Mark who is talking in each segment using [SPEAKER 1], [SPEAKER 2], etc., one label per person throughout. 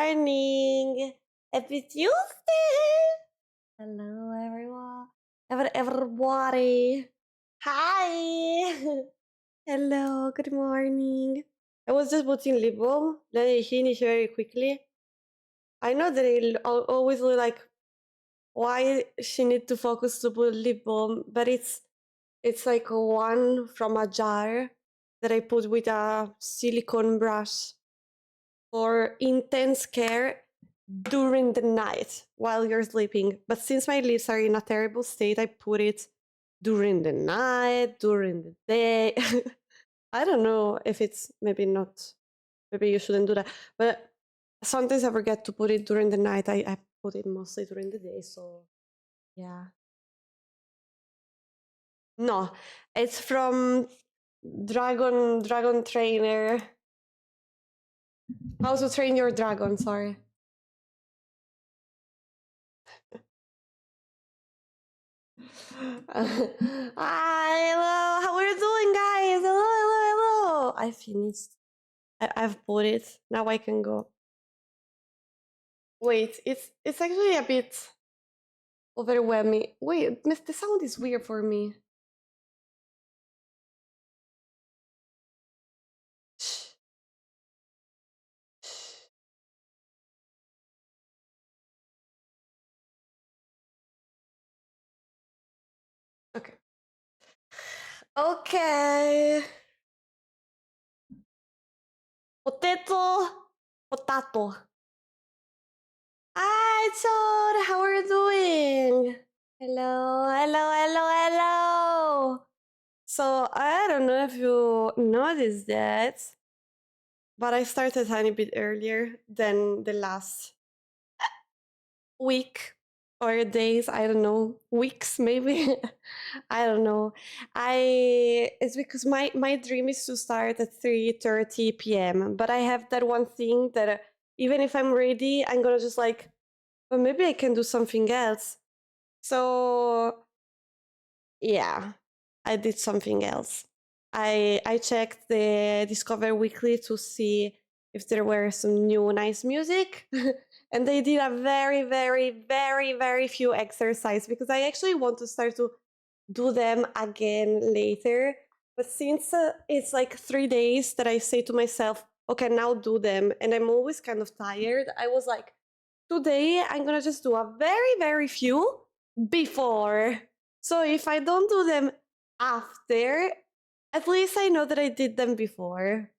[SPEAKER 1] morning. Happy Tuesday. Hello, everyone. Everybody. Hi. Hello, good morning. I was just putting lip balm. Let me finish very quickly. I know that I always look like why she need to focus to put lip balm, but it's like one from a jar that I put with a silicone brush for intense care during the night while you're sleeping. But since my lips are in a terrible state, I put it during the night, during the day. I don't know if it's maybe not, maybe you shouldn't do that. But sometimes I forget to put it during the night. I put it mostly during the day. So yeah. No, it's from Dragon Trainer. How to Train Your Dragon, sorry. Hi, hello, how are you doing, guys? Hello, hello, hello. I finished. I've put it. Now I can go. Wait, it's actually a bit overwhelming. Wait, the sound is weird for me. Shh. Shh. Okay. Okay. Potato. Hi, Chod. How are you doing? Hello, hello, hello, hello. So I don't know if you noticed that, but I started a tiny bit earlier than the last week or days. I don't know, weeks maybe. I don't know. It's because my dream is to start at 3:30 p.m. But I have that one thing that even if I'm ready, I'm gonna just like, well, maybe I can do something else. So yeah, I did something else. I checked the Discover Weekly to see if there were some new nice music. And they did a very, very, very, very few exercises because I actually want to start to do them again later. But since it's like 3 days that I say to myself, okay, now do them, and I'm always kind of tired, I was like, today I'm gonna just do a very, very few before. So if I don't do them after, at least I know that I did them before.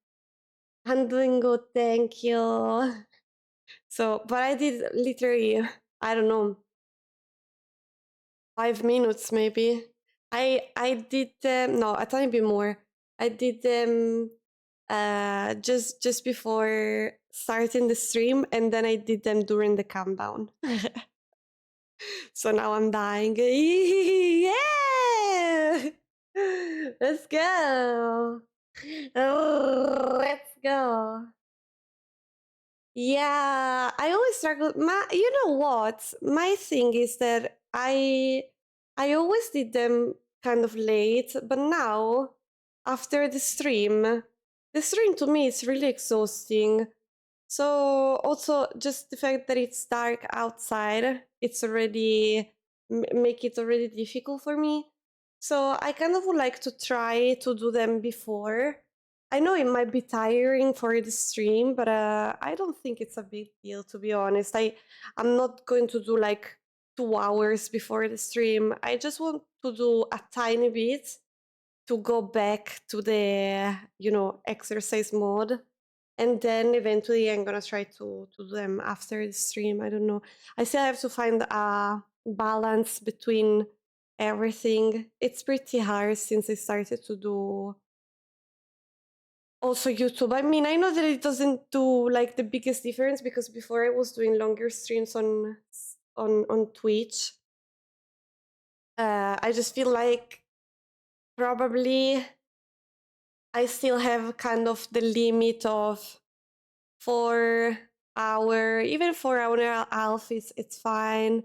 [SPEAKER 1] I'm doing good, thank you. So, but I did literally, I don't know, 5 minutes maybe. I did them, no, a tiny bit more. I did them just before starting the stream, and then I did them during the countdown. So now I'm dying. Yeah! Let's go. Let's go. Yeah, I always struggle. You know what? My thing is that I always did them kind of late, but now after the stream to me is really exhausting. So also just the fact that it's dark outside, it's already make it already difficult for me. So I kind of would like to try to do them before. I know it might be tiring for the stream, but I don't think it's a big deal, to be honest. I'm not going to do like 2 hours before the stream. I just want to do a tiny bit to go back to the, exercise mode. And then eventually I'm gonna try to do them after the stream. I don't know. I still have to find a balance between everything. It's pretty hard since I started to do also YouTube. I mean, I know that it doesn't do like the biggest difference because before I was doing longer streams on Twitch. I just feel like probably I still have kind of the limit of 4 hour, even 4 hour and a half it's fine.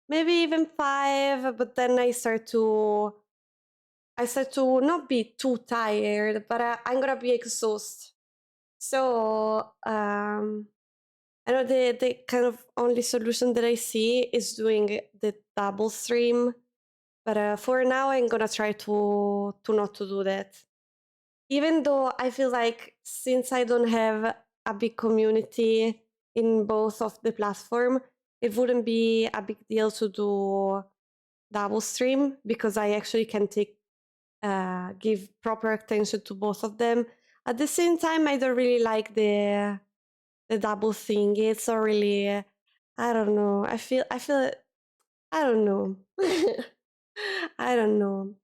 [SPEAKER 1] Maybe even 5, but then I start to not be too tired, but I'm gonna be exhausted. So and I know the kind of only solution that I see is doing the double stream, but for now I'm gonna try to not to do that. Even though I feel like since I don't have a big community in both of the platform, it wouldn't be a big deal to do double stream because I actually can give proper attention to both of them. At the same time, I don't really like the double thing. It's not really. I don't know. I feel. I don't know. I don't know.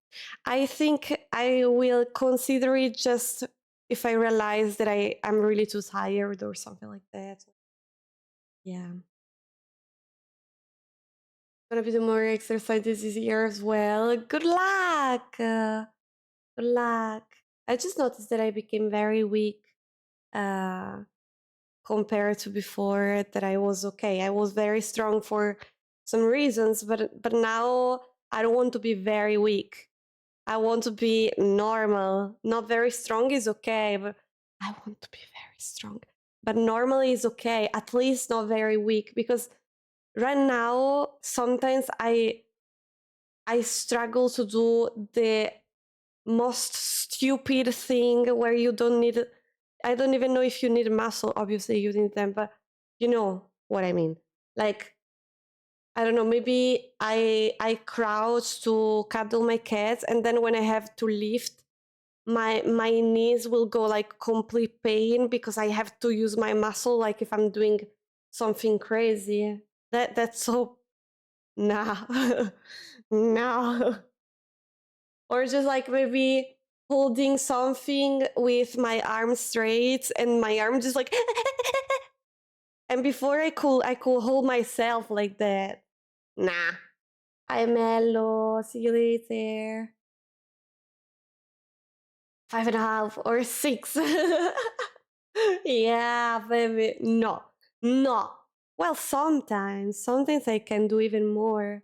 [SPEAKER 1] I think I will consider it just if I realize that I'm really too tired or something like that. Yeah. Gonna be doing more exercises this year as well. Good luck. Good luck. I just noticed that I became very weak uh, compared to before. That I was okay. I was very strong for some reasons, but now I don't want to be very weak. I want to be normal. Not very strong is okay, but I want to be very strong. But normal is okay. At least not very weak, because right now sometimes I struggle to do the most stupid thing where you don't need. I don't even know if you need muscle. Obviously, you need them, but you know what I mean. Like, I don't know. Maybe I crouch to cuddle my cat, and then when I have to lift, my knees will go like complete pain because I have to use my muscle. Like if I'm doing something crazy, that's so nah, no. Or just like maybe holding something with my arm straight and my arm just like and before I could hold myself like that. Nah. Hi Mello, see you later. 5.5 or 6. Yeah, baby. No. No. Well, sometimes I can do even more.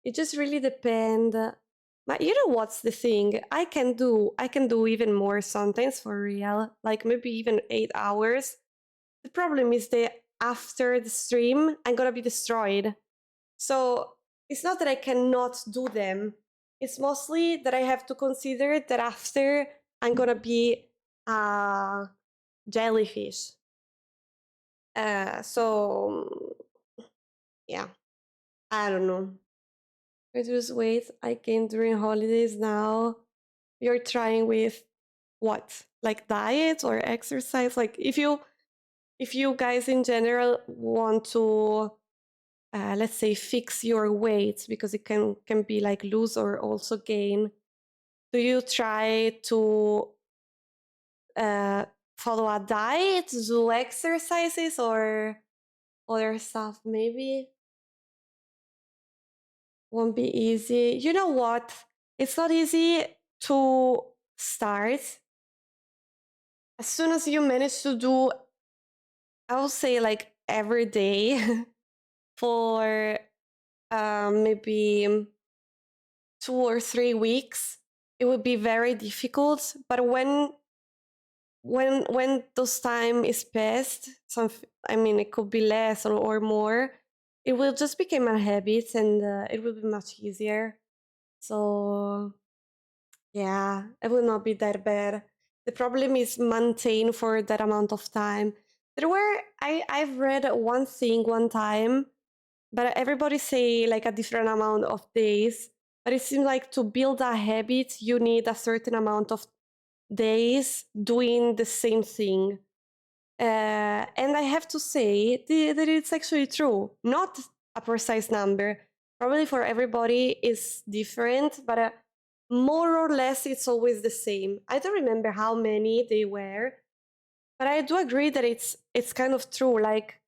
[SPEAKER 1] It just really depends. But you know what's the thing? I can do even more sometimes for real. Like maybe even 8 hours. The problem is that after the stream, I'm gonna be destroyed. So it's not that I cannot do them. It's mostly that I have to consider that after I'm gonna be a jellyfish. So yeah, I don't know. Reduce weight I gained during holidays now. You're trying with what? Like diet or exercise? Like if you guys in general want to let's say fix your weight because it can be like lose or also gain, do you try to uh, follow a diet, do exercises, or other stuff? Maybe won't be easy. You know what? It's not easy to start. As soon as you manage to do, I will say like every day for maybe 2 or 3 weeks, it would be very difficult. But when those time is passed, I mean it could be less or more, it will just become a habit and it will be much easier. So yeah, it will not be that bad. The problem is maintain for that amount of time. I've read one thing one time, but everybody say like a different amount of days. But it seems like to build a habit, you need a certain amount of days doing the same thing. And I have to say that it's actually true. Not a precise number. Probably for everybody is different, but more or less it's always the same. I don't remember how many they were, but I do agree that it's kind of true. Like,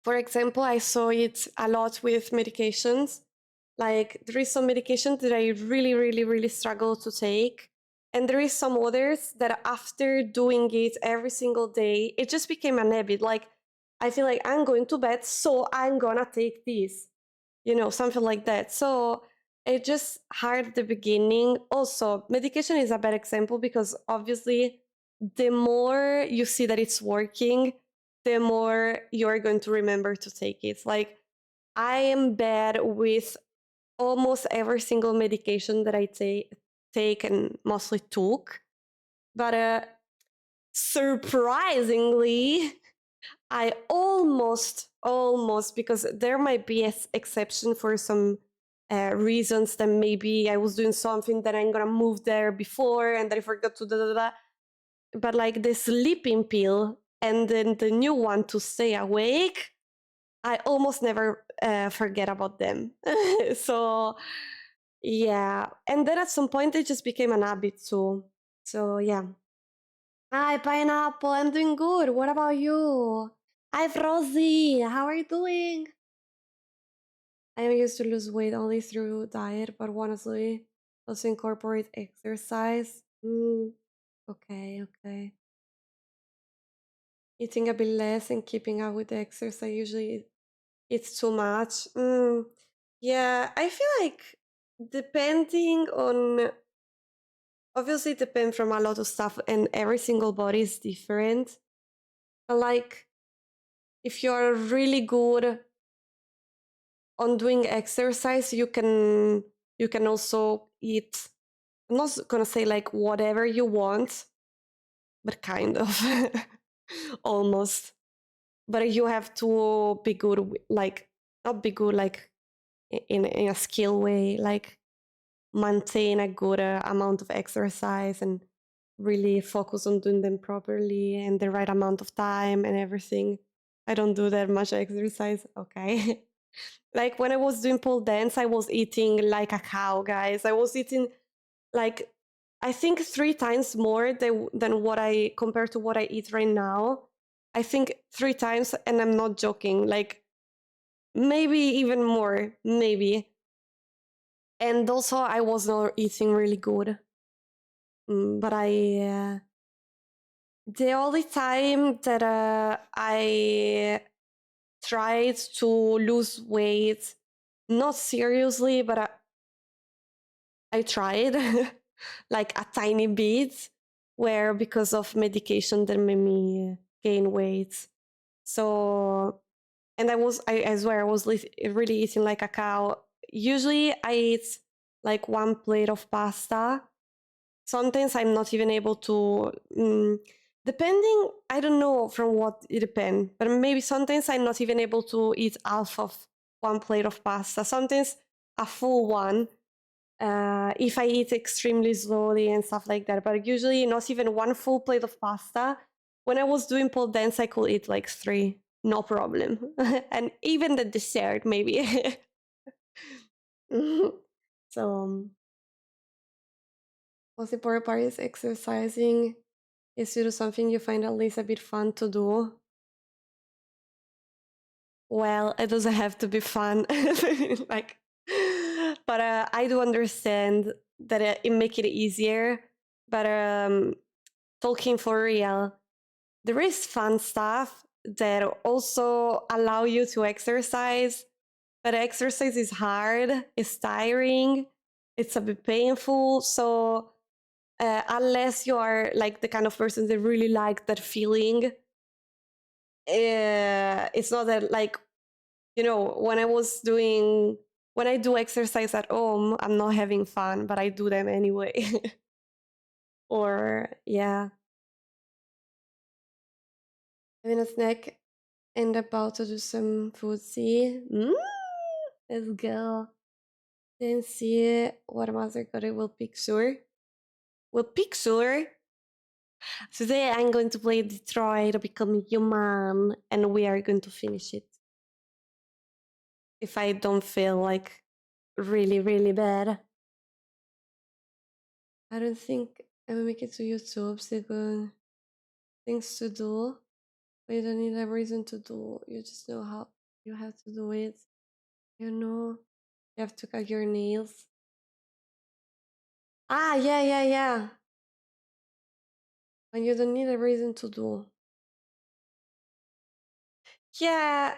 [SPEAKER 1] for example, I saw it a lot with medications. Like there is some medication that I really, really, really struggle to take. And there is some others that after doing it every single day, it just became an habit. Like I feel like I'm going to bed, so I'm gonna take this, something like that. So it's just hard at the beginning. Also, medication is a bad example because obviously the more you see that it's working, the more you're going to remember to take it. Like, I am bad with almost every single medication that I take and mostly took. But surprisingly, I almost, because there might be an exception for some reasons that maybe I was doing something that I'm gonna move there before and that I forgot to da da da. But like the sleeping pill and then the new one to stay awake, I almost never forget about them. So yeah, and then at some point it just became an habit too. So yeah. Hi, Pineapple. I'm doing good. What about you? Hi, Rosie. How are you doing? I used to lose weight only through diet, but honestly, also incorporate exercise. Okay, okay. Eating a bit less and keeping up with the exercise, usually it's too much. Yeah, I feel like depending on, obviously it depends from a lot of stuff and every single body is different. But like, if you're really good on doing exercise, you can also eat, I'm not gonna say like whatever you want, but kind of almost. But you have to be good, like not be good like in a skill way, like maintain a good amount of exercise and really focus on doing them properly and the right amount of time and everything. I don't do that much exercise, okay. Like when I was doing pole dance, I was eating like a cow, guys. I was eating like, I think 3 times more than what I, compared to what I eat right now. I think 3 times, and I'm not joking, like maybe even more, maybe. And also I was not eating really good. But the only time that I tried to lose weight, not seriously, but I tried like a tiny bit, where because of medication that made me gain weight. So, and I swear I was really eating like a cow. Usually I eat like 1 plate of pasta. Sometimes I'm not even able to, depending, I don't know from what it depends, but maybe sometimes I'm not even able to eat half of 1 plate of pasta. Sometimes a full one, if I eat extremely slowly and stuff like that. But usually not even 1 full plate of pasta. When I was doing pole dance, I could eat like 3, no problem. And even the dessert, maybe. So, most important part is exercising. Is to do something you find at least a bit fun to do. Well, it doesn't have to be fun. Like, but I do understand that it make it easier. But talking for real, there is fun stuff that also allow you to exercise. But exercise is hard, it's tiring, it's a bit painful. So unless you are like the kind of person that really like that feeling, it's not that, like, you know, when I do exercise at home, I'm not having fun, but I do them anyway. Or yeah, having a snack and about to do some food. See, let's go. Then see what mother got it will picture. Will picture. Today I'm going to play Detroit to become human, and we are going to finish it. If I don't feel like really, really bad. I don't think I will make it to YouTube. Still good things to do. But you don't need a reason to do. You just know how you have to do it. You know, you have to cut your nails. Ah, yeah, yeah, yeah. And you don't need a reason to do. Yeah,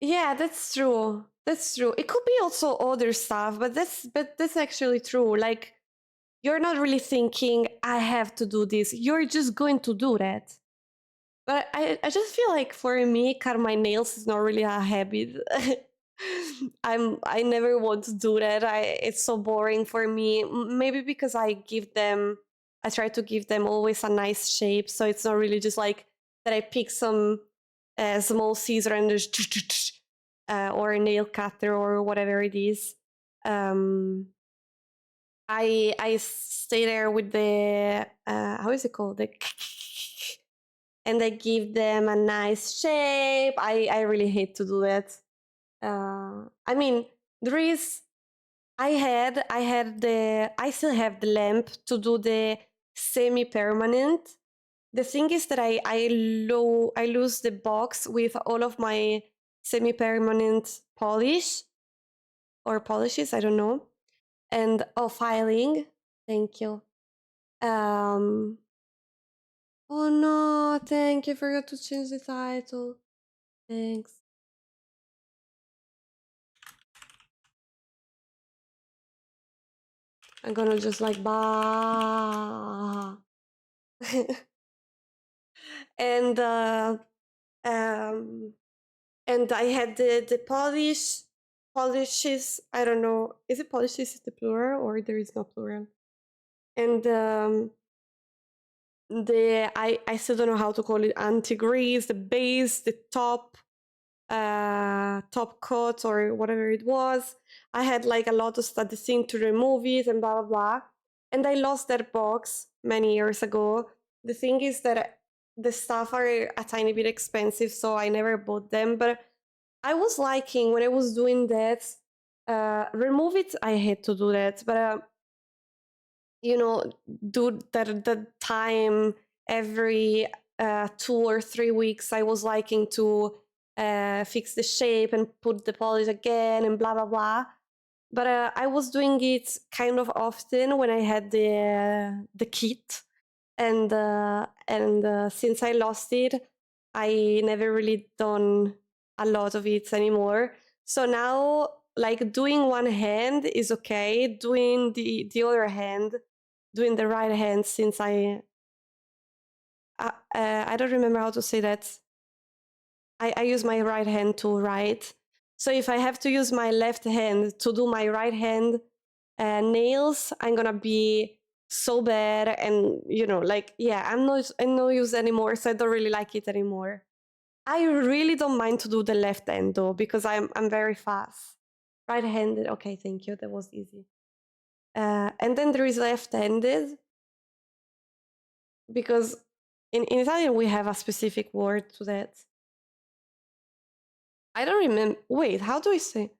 [SPEAKER 1] yeah, that's true. That's true. It could be also other stuff, but that's actually true. Like, you're not really thinking I have to do this. You're just going to do that. But I just feel like for me, cut my nails is not really a habit. I never want to do that. It's so boring for me. Maybe because I try to give them always a nice shape, so it's not really just like that I pick some small scissor and just or a nail cutter or whatever it is. I stay there with the how is it called, the and I give them a nice shape. I really hate to do that. I mean, there is. I still have the lamp to do the semi-permanent. The thing is that I lose the box with all of my semi-permanent polish or polishes. I don't know. And filing. Thank you. Oh no! Thank you. Forgot to change the title. Thanks. I'm gonna just like bah. and um and I had the polishes. I don't know. Is it polishes is the plural or there is no plural? And I still don't know how to call it, anti-grease, the base, the top coat or whatever it was. I had like a lot of stuff to remove it and blah blah blah. And I lost that box many years ago. The thing is that the stuff are a tiny bit expensive, so I never bought them. But I was liking when I was doing that. Remove it. I hate to do that, but you know, do that time every 2 or 3 weeks. I was liking to fix the shape and put the polish again and blah blah blah. But I was doing it kind of often when I had the kit, and since I lost it, I never really done a lot of it anymore. So now, like doing one hand is okay. Doing the other hand, doing the right hand, since I don't remember how to say that. I use my right hand to write. So if I have to use my left hand to do my right hand nails, I'm gonna be so bad, and you know, like, yeah, I'm no use anymore, so I don't really like it anymore. I really don't mind to do the left hand though, because I'm very fast. Right-handed, okay, thank you, that was easy. And then there is left-handed, because in Italian we have a specific word to that. I don't remember. Wait, how do I say?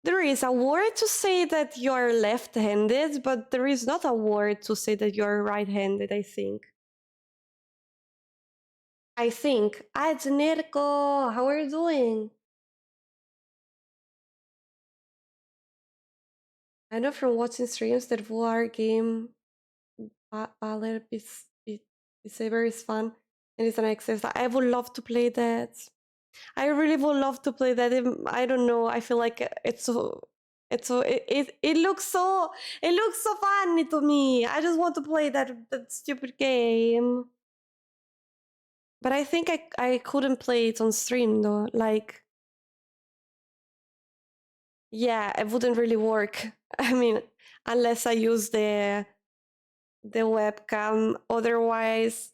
[SPEAKER 1] There is a word to say that you're left-handed, but there is not a word to say that you're right-handed, I think. Hi, Generico, how are you doing? I know from watching streams that VR game Valor Saber is fun, and it's an access. I would love to play that. I really would love to play that. I don't know. I feel like it looks so funny to me. I just want to play that stupid game. But I think I couldn't play it on stream though. Like, yeah, it wouldn't really work. I mean, unless I use the webcam. Otherwise,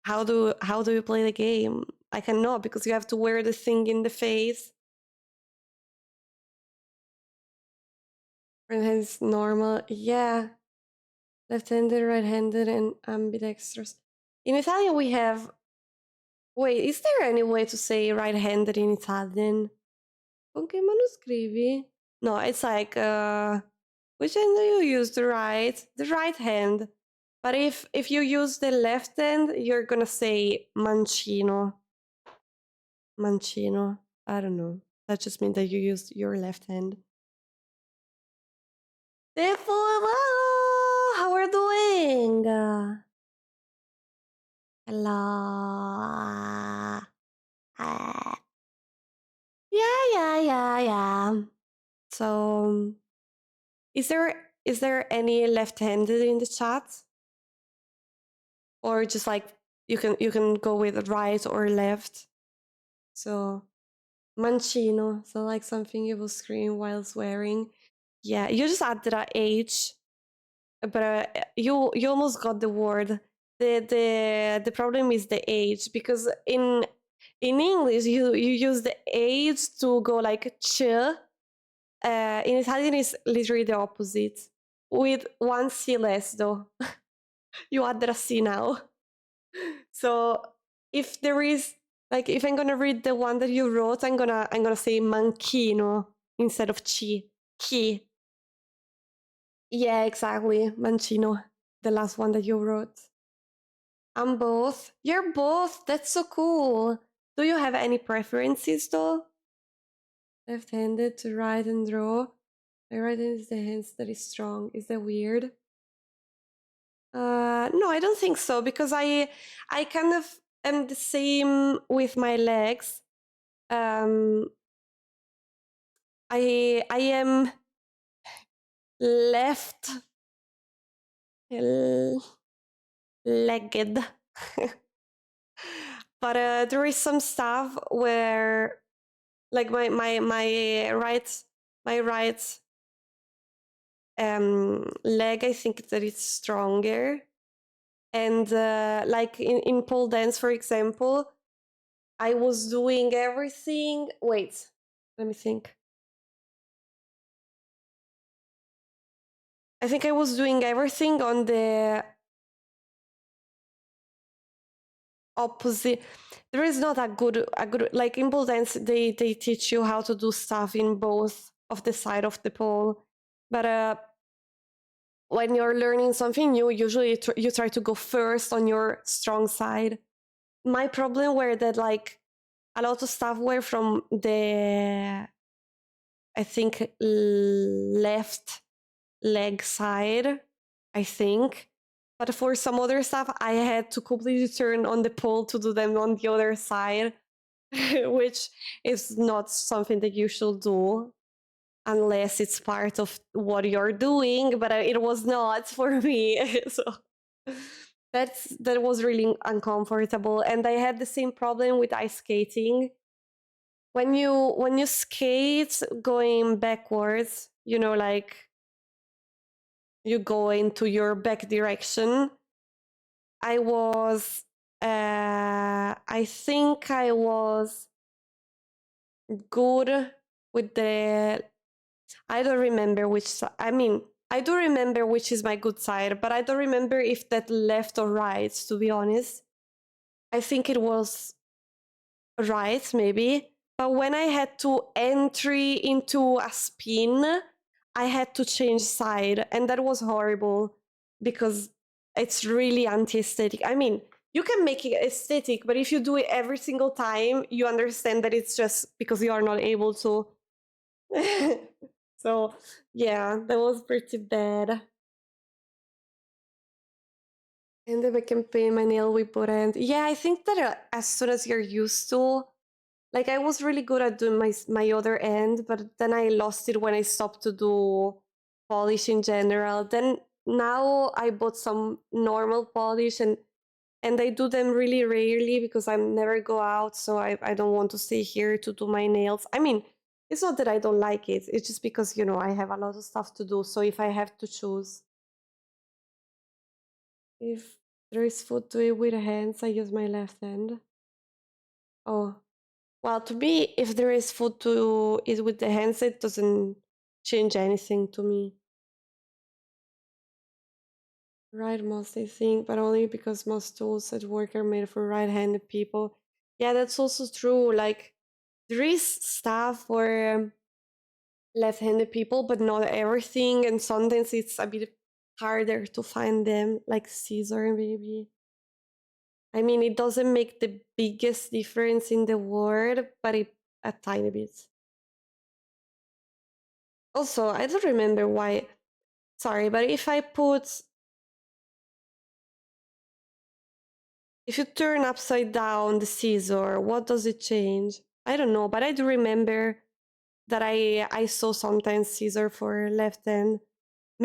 [SPEAKER 1] how do you play the game? I cannot, because you have to wear the thing in the face. And it's normal. Yeah. Left-handed, right-handed, and ambidextrous. In Italian we have... Wait, is there any way to say right-handed in Italian? Con che mano scrivi? No, it's like, which hand do you use? The right hand. But if you use the left hand, you're gonna say mancino. Mancino. I don't know. That just means that you use your left hand. Therefore, how are you doing? Hello. Yeah. So, is there any left-handed in the chat? or just like you can go with right or left. So mancino, so like something you will scream while swearing. Yeah, you just added a H, but you almost got the word. The problem is the H, because in English you use the H to go like ch. In Italian is literally the opposite, with one C less though. You added a C now. So if there is, like, if I'm gonna read the one that you wrote, I'm gonna say manchino instead of chi. Chi. Yeah, exactly. Mancino. The last one that you wrote. I'm both. You're both. That's so cool. Do you have any preferences though? Left-handed to write and draw. My right hand is the hands that is strong. Is that weird? No, I don't think so, because I kind of am the same with my legs. I am left legged. But there is some stuff where, like, my right leg, I think that it's stronger. And like in pole dance, for example, I was doing everything. Wait, let me think. I think I was doing everything on the opposite. There is not a good like in pole dance. They teach you how to do stuff in both of the side of the pole, but when you're learning something new, usually you try to go first on your strong side. My problem were that, like, a lot of stuff were from the, I think, left leg side, I think. But for some other stuff, I had to completely turn on the pole to do them on the other side, which is not something that you should do unless it's part of what you're doing. But it was not for me. So that was really uncomfortable. And I had the same problem with ice skating. When you skate going backwards, like, you go into your back direction. I think I was good with the, I don't remember which, I mean, I do remember which is my good side, but I don't remember if that left or right, to be honest. I think it was right, maybe. But when I had to entry into a spin, I had to change side, and that was horrible because it's really anti-aesthetic. I mean, you can make it aesthetic, but if you do it every single time, you understand that it's just because you are not able to. So yeah, that was pretty bad. And then I can paint my nail with end. Yeah, I think that as soon as you're used to, like, I was really good at doing my other end, but then I lost it when I stopped to do polish in general. Then now I bought some normal polish, and I do them really rarely because I never go out, so I don't want to stay here to do my nails. I mean, it's not that I don't like it, it's just because, I have a lot of stuff to do. So if I have to choose, if there is food to eat with hands, I use my left hand. Oh, well, to me, if there is food to eat with the hands, it doesn't change anything to me. Right, most, I think, but only because most tools at work are made for right-handed people. Yeah, that's also true. Like, there is stuff for left-handed people, but not everything, and sometimes it's a bit harder to find them, like scissor, maybe. I mean, it doesn't make the biggest difference in the world, but a tiny bit. Also, I don't remember why. Sorry, but if you turn upside down the scissor, what does it change? I don't know, but I do remember that I saw sometimes scissor for left hand.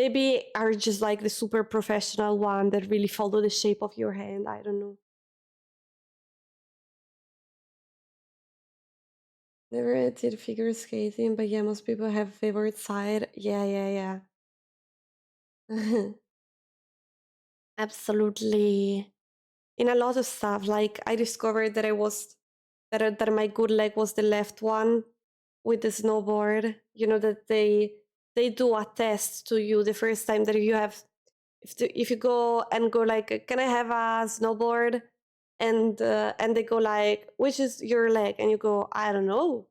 [SPEAKER 1] maybe are just like the super professional one that really follow the shape of your hand. I don't know. Never did figure skating, but yeah, most people have favorite side. Yeah. Absolutely. In a lot of stuff, like I discovered that that my good leg was the left one with the snowboard. You know that they do a test to you the first time that you have. If you go and go like, can I have a snowboard? And they go like, which is your leg? And you go, I don't know.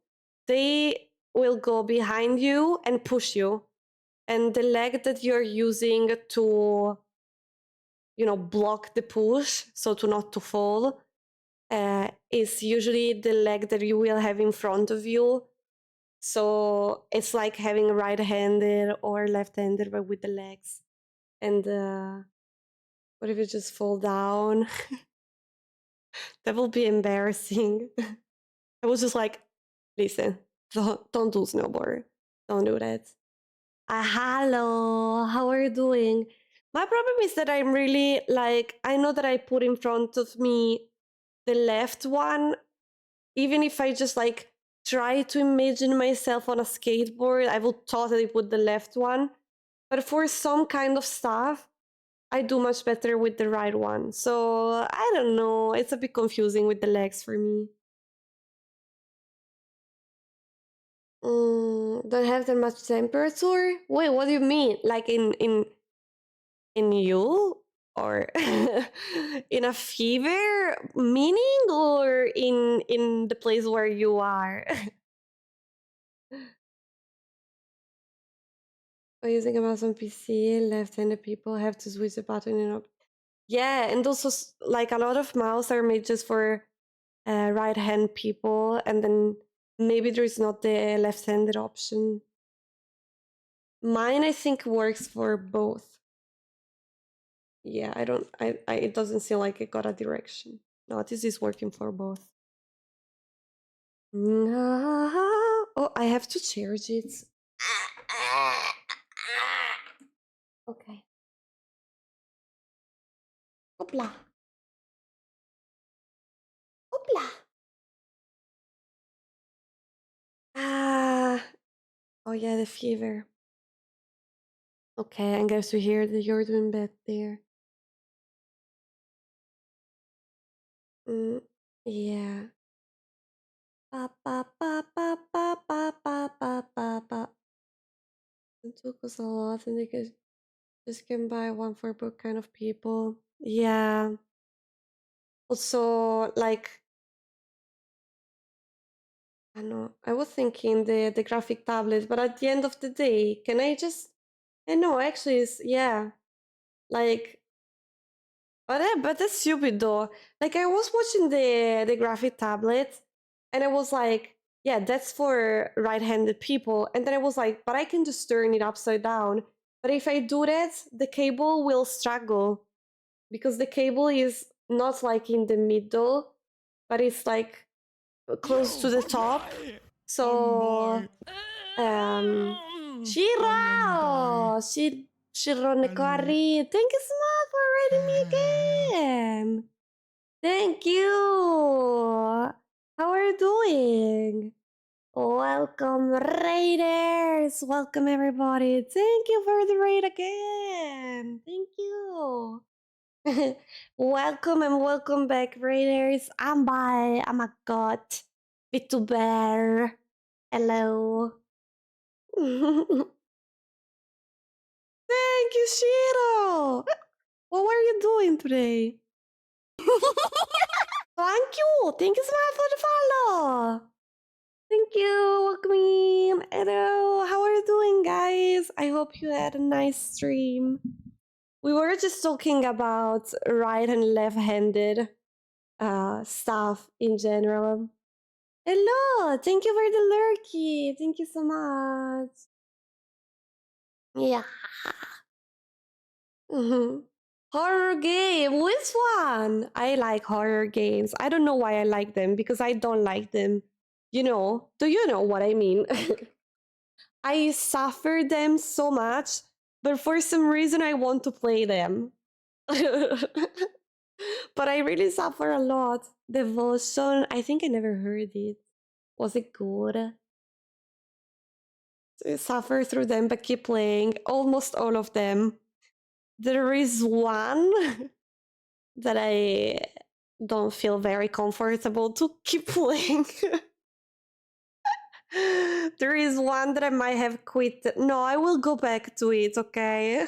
[SPEAKER 1] They will go behind you and push you, and the leg that you're using to block the push, so to not to fall, is usually the leg that you will have in front of you. So it's like having right-handed or left-handed, but with the legs. And what if you just fall down? That will be embarrassing. I was just like, listen, don't do snowboard. Don't do that. Hello, how are you doing? My problem is that I'm really like, I know that I put in front of me the left one. Even if I just like try to imagine myself on a skateboard, I will totally put the left one. But for some kind of stuff, I do much better with the right one. So I don't know. It's a bit confusing with the legs for me. Don't have that much temperature? Wait, what do you mean? Like in you, or in a fever meaning, or in the place where you are? Or using a mouse on PC, left-handed people have to switch the button in up. Yeah, and also like a lot of mouse are made just for right-hand people, and then maybe there's not the left-handed option. Mine, I think, works for both. Yeah, I don't. It doesn't seem like it got a direction. No, this is working for both. Oh, I have to charge it. Okay. Hopla. Hopla. Oh yeah, the fever. Okay, I guess to hear that you're doing bad there. Yeah. Ba, ba, ba, ba, ba, ba, ba, ba, ba, ba. It took us a lot, and they just can buy one for book kind of people. Yeah. Also, like, I know, I was thinking the graphic tablet, but at the end of the day, can I just? I know, actually, it's yeah. Like, but that's stupid though. Like I was watching the graphic tablet, and I was like, yeah, that's for right-handed people. And then I was like, but I can just turn it upside down. But if I do that, the cable will struggle because the cable is not like in the middle, but it's like close to the top. So Shiro! Shiro Nekari! Thank you so much for rating me again! Thank you! How are you doing? Welcome, Raiders! Welcome, everybody! Thank you for the raid again! Thank you! Welcome and welcome back, Raiders! I'm a god. Vitu Bear. Hello. Thank you, Shiro! What were you doing today? Thank you! Thank you so much for the follow! Thank you! Welcome in! Hello! How are you doing, guys? I hope you had a nice stream. We were just talking about right and left-handed stuff in general. Hello! Thank you for the lurky! Thank you so much! Yeah! Horror game, which one? I like horror games. I don't know why I like them, because I don't like them. Do you know what I mean? I suffer them so much, but for some reason I want to play them. But I really suffer a lot. Devotion, I think I never heard it. Was it good? I suffer through them, but keep playing. Almost all of them. There is one that I don't feel very comfortable to keep playing. There is one that I might have quit. No, I will go back to it, okay?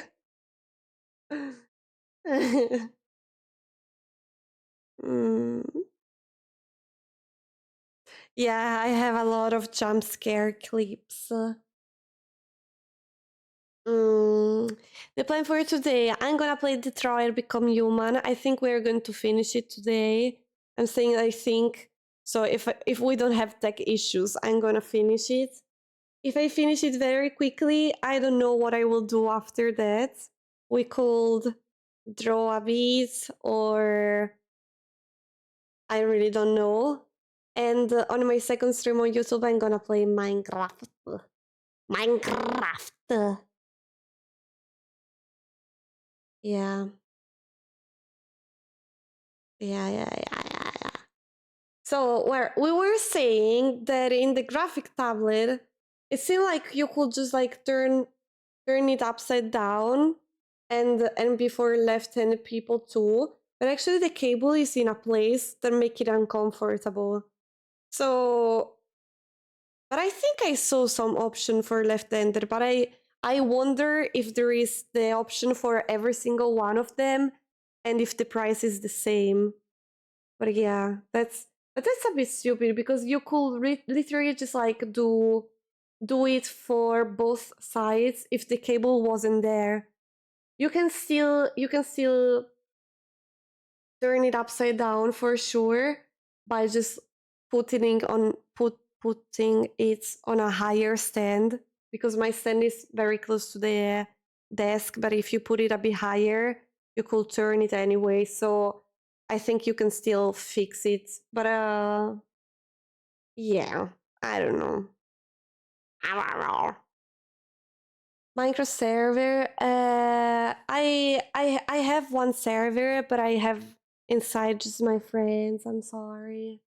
[SPEAKER 1] Mm. Yeah, I have a lot of jump scare clips. The plan for today, I'm gonna play Detroit Become Human. I think we're going to finish it today. I'm saying I think. So if we don't have tech issues, I'm gonna finish it. If I finish it very quickly, I don't know what I will do after that. We could draw a beat, or I really don't know. And on my second stream on YouTube, I'm gonna play Minecraft. Minecraft. Yeah. Yeah. So we were saying that in the graphic tablet, it seemed like you could just like turn it upside down and before left-handed people too. But actually the cable is in a place that make it uncomfortable. So, but I think I saw some option for left-handed, but I wonder if there is the option for every single one of them and if the price is the same. But yeah, that's a bit stupid because you could literally just like do it for both sides if the cable wasn't there. You can still turn it upside down for sure by just putting it on a higher stand, because my stand is very close to the desk, but if you put it a bit higher, you could turn it anyway. So I think you can still fix it. But yeah, I don't know. Minecraft server. I have one server, but I have inside just my friends. I'm sorry.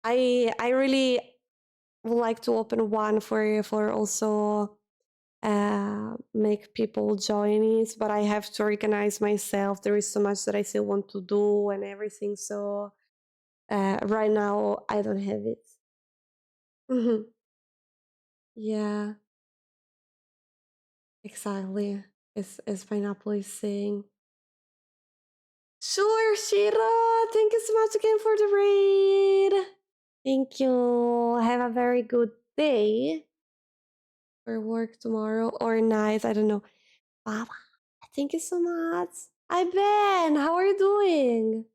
[SPEAKER 1] I really would like to open one for also make people join it, but I have to organize myself. There is so much that I still want to do and everything. So right now I don't have it. Yeah, exactly. As Pineapple is saying. Sure, Shira. Thank you so much again for the raid. Thank you. Have a very good day for work tomorrow or night. I don't know. Bye. Thank you so much. Hi, Ben. How are you doing?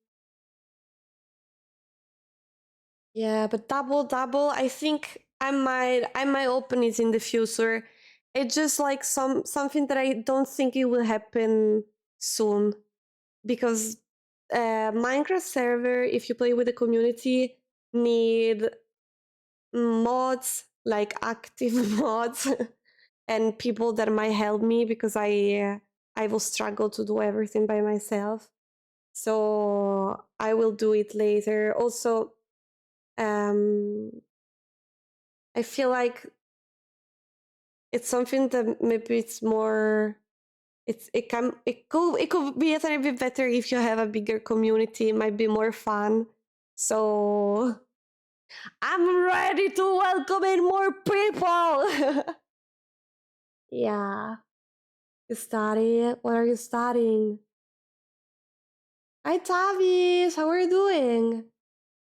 [SPEAKER 1] Yeah, but double. I think I might open it in the future. It's just like something that I don't think it will happen soon, because Minecraft server, if you play with the community, need mods, like active mods, and people that might help me, because I will struggle to do everything by myself. So I will do it later. Also, I feel like it's something that maybe it's more. It could be a tiny bit better if you have a bigger community. It might be more fun. So I'm ready to welcome in more people. Yeah. You study? What are you studying? Hi, Tavis. How are you doing?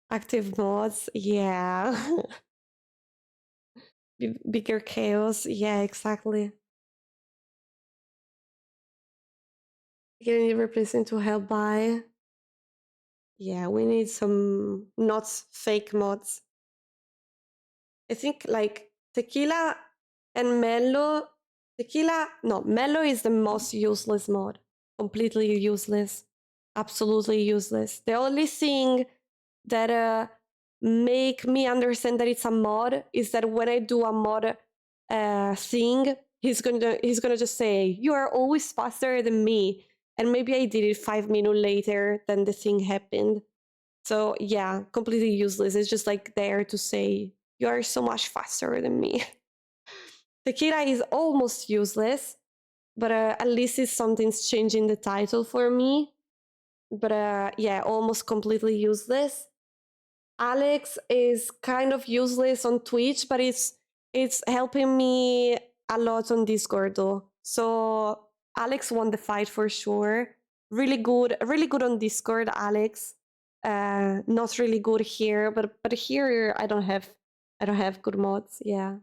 [SPEAKER 1] Active mods? Yeah. Bigger chaos? Yeah, exactly. You need replacement to help buy. Yeah, we need some not fake mods. I think like tequila and mellow. Mellow is the most useless mod. Completely useless. Absolutely useless. The only thing that make me understand that it's a mod is that when I do a mod thing, he's gonna just say, "You are always faster than me," and maybe I did it 5 minutes later than the thing happened. So yeah, completely useless. It's just like there to say, "You are so much faster than me." Tequila is almost useless, but at least it's something's changing the title for me. But yeah, almost completely useless. Alex is kind of useless on Twitch, but it's helping me a lot on Discord though. So Alex won the fight for sure. Really good on Discord, Alex. Not really good here, but here I don't have good mods. Yeah.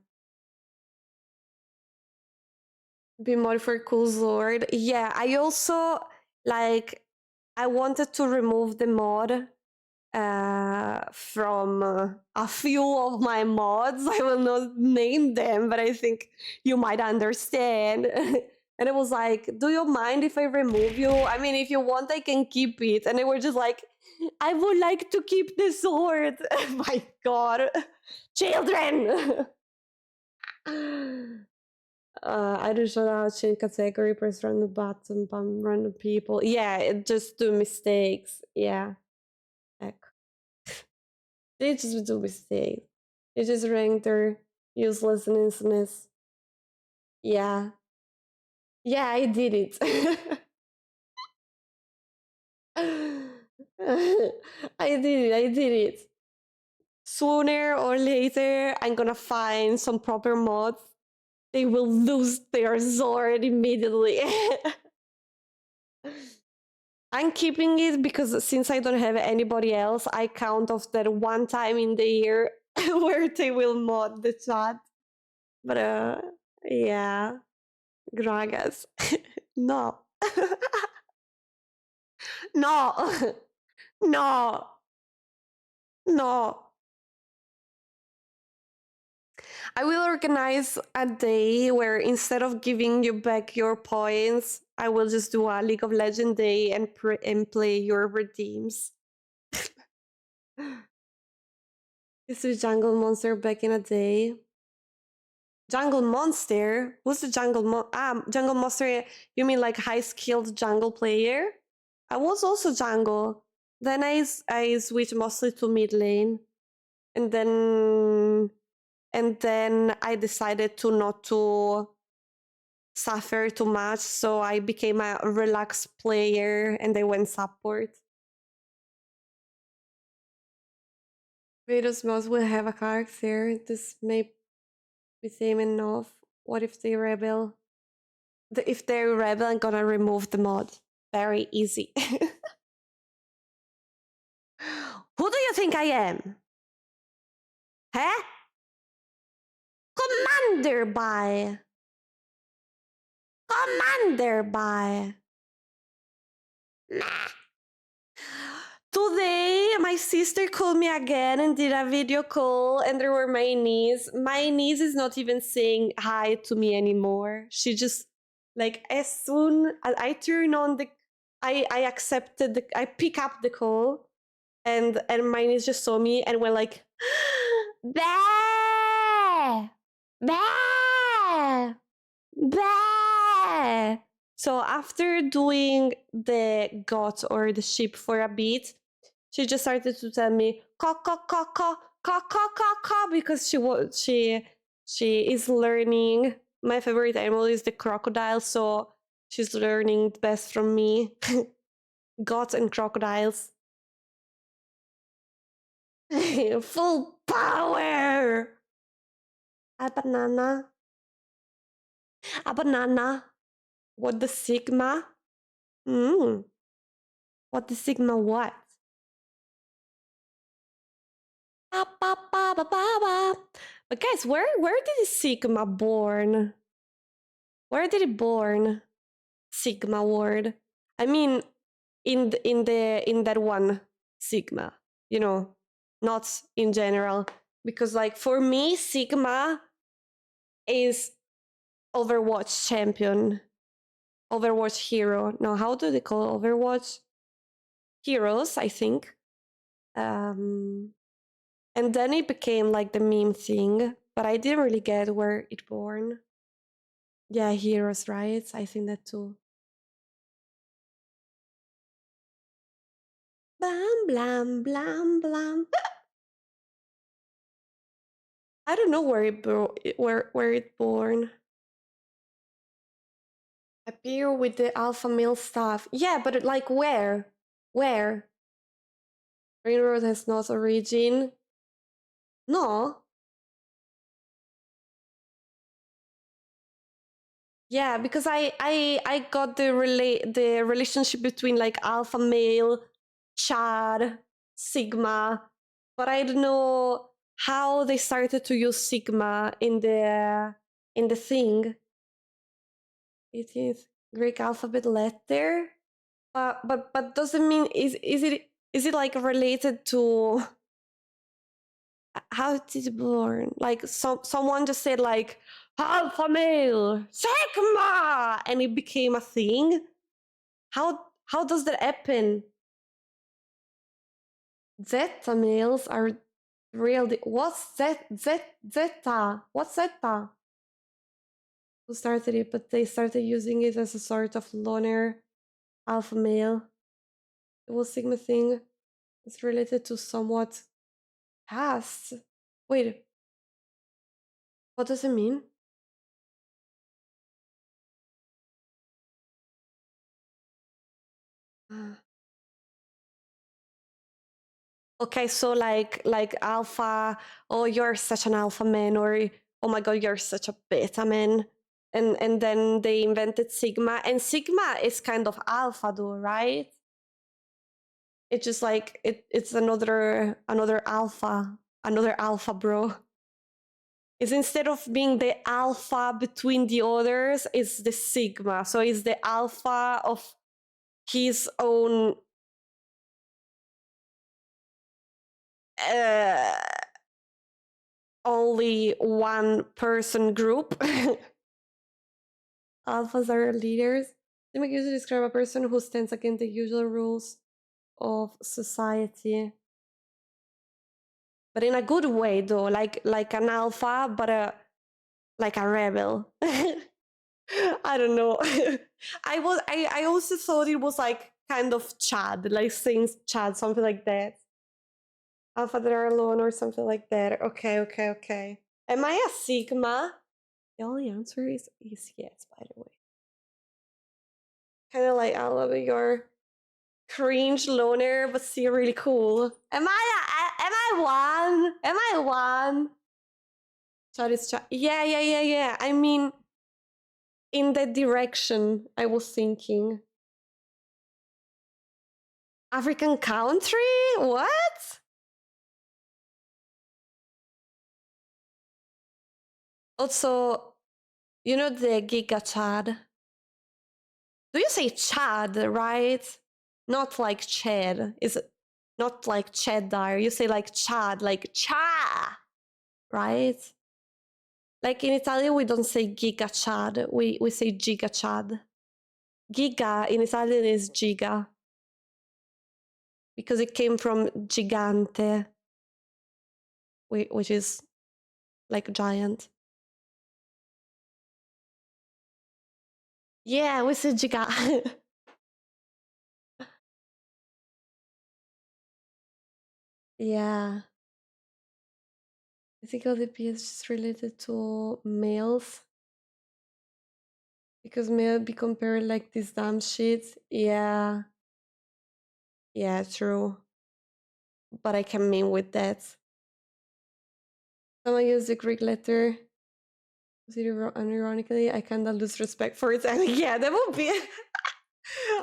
[SPEAKER 1] Be mod for Cool Sword. Yeah, I also like I wanted to remove the mod from a few of my mods. I will not name them, but I think you might understand. And it was like, do you mind if I remove you? I mean, if you want, I can keep it. And they were just like, I would like to keep the sword. My God, children. I don't know how to change category, press random button, bum random people. Yeah, it just do mistakes. Yeah. Ecco. They just do mistakes. They just rank their uselessness. Yeah. Yeah, I did it. I did it. Sooner or later, I'm gonna find some proper mods. They will lose their sword immediately. I'm keeping it because since I don't have anybody else, I count off that one time in the year where they will mod the chat. But yeah, Gragas. No. No. No. No. I will organize a day where instead of giving you back your points, I will just do a League of Legends day and play your redeems. This is Jungle Monster back in a day. Jungle Monster? Who's the Jungle Monster? You mean like high skilled jungle player? I was also jungle. Then I switched mostly to mid lane, and then I decided to not to suffer too much, so I became a relaxed player and I went support. Vados Mods will have a character. This may be same enough. What if they rebel? If they rebel, I'm gonna remove the mod. Very easy. Who do you think I am? Huh? Commander by. Commander by. Nah. Today, my sister called me again and did a video call, and there were my niece. My niece is not even saying hi to me anymore. She just, like, as soon as I turn on the, I accepted the, I pick up the call, and my niece just saw me and went like, bah, bah, bah. So after doing the goat or the sheep for a bit, she just started to tell me caw caw caw caw caw caw caw caw because she is learning. My favorite animal is the crocodile, so she's learning best from me. Goats and crocodiles. Full power. A banana. A banana. What the Sigma? What the Sigma what? But guys, where did Sigma born? Where did it born? Sigma word. I mean, in that one Sigma, you know, not in general. Because like for me, Sigma is Overwatch champion, Overwatch hero. No, how do they call Overwatch? Heroes, I think. And then it became like the meme thing, but I didn't really get where it born. Yeah, heroes, right? I think that too. Blam, blam, blam, blam. I don't know where it born. Appear with the alpha male stuff. Yeah, but like where? Where? Railroad has no origin. No. Yeah, because I got the relationship between like alpha male, Chad, Sigma, but I don't know how they started to use Sigma in the thing. It is Greek alphabet letter, but doesn't mean is it like related to how it is born? Like someone just said like alpha male Sigma, and it became a thing. How does that happen? Zeta males are real. What's Zeta? What's Zeta? Who started it? But they started using it as a sort of loner alpha male. It was Sigma thing. It's related to somewhat past. Wait, what does it mean? Okay, so like alpha, oh you're such an alpha man, or oh my god, you're such a beta man. And then they invented Sigma, and Sigma is kind of alpha though, right? It's just like it's another alpha bro. Is instead of being the alpha between the others, it's the Sigma. So it's the alpha of his own only one person group. Alphas are leaders. They make use to describe a person who stands against the usual rules of society. But in a good way though, like an alpha, but like a rebel. I don't know. I also thought it was like kind of Chad, like saying Chad, something like that. Alpha that are alone or something like that. Okay. Am I a Sigma? The only answer is yes, by the way. Kind of like I love your cringe loner, but still really cool. Am I one? Am I one? Chad is Chad. Yeah. I mean, in that direction, I was thinking. African country? What? Also, you know the Giga Chad? Do you say Chad, right? Not like Chad. Is it not like cheddar? You say like Chad, like cha, right? Like in Italian, we don't say Giga Chad. We say Giga Chad. Giga in Italian is giga because it came from gigante, which is like giant. Yeah, we say giga. Yeah. I think LDP is just related to males. Because male be compared like this dumb shit. Yeah. Yeah, true. But I can mean with that. Someone use the Greek letter. Unironically, I kinda lose respect for it. And yeah, that would be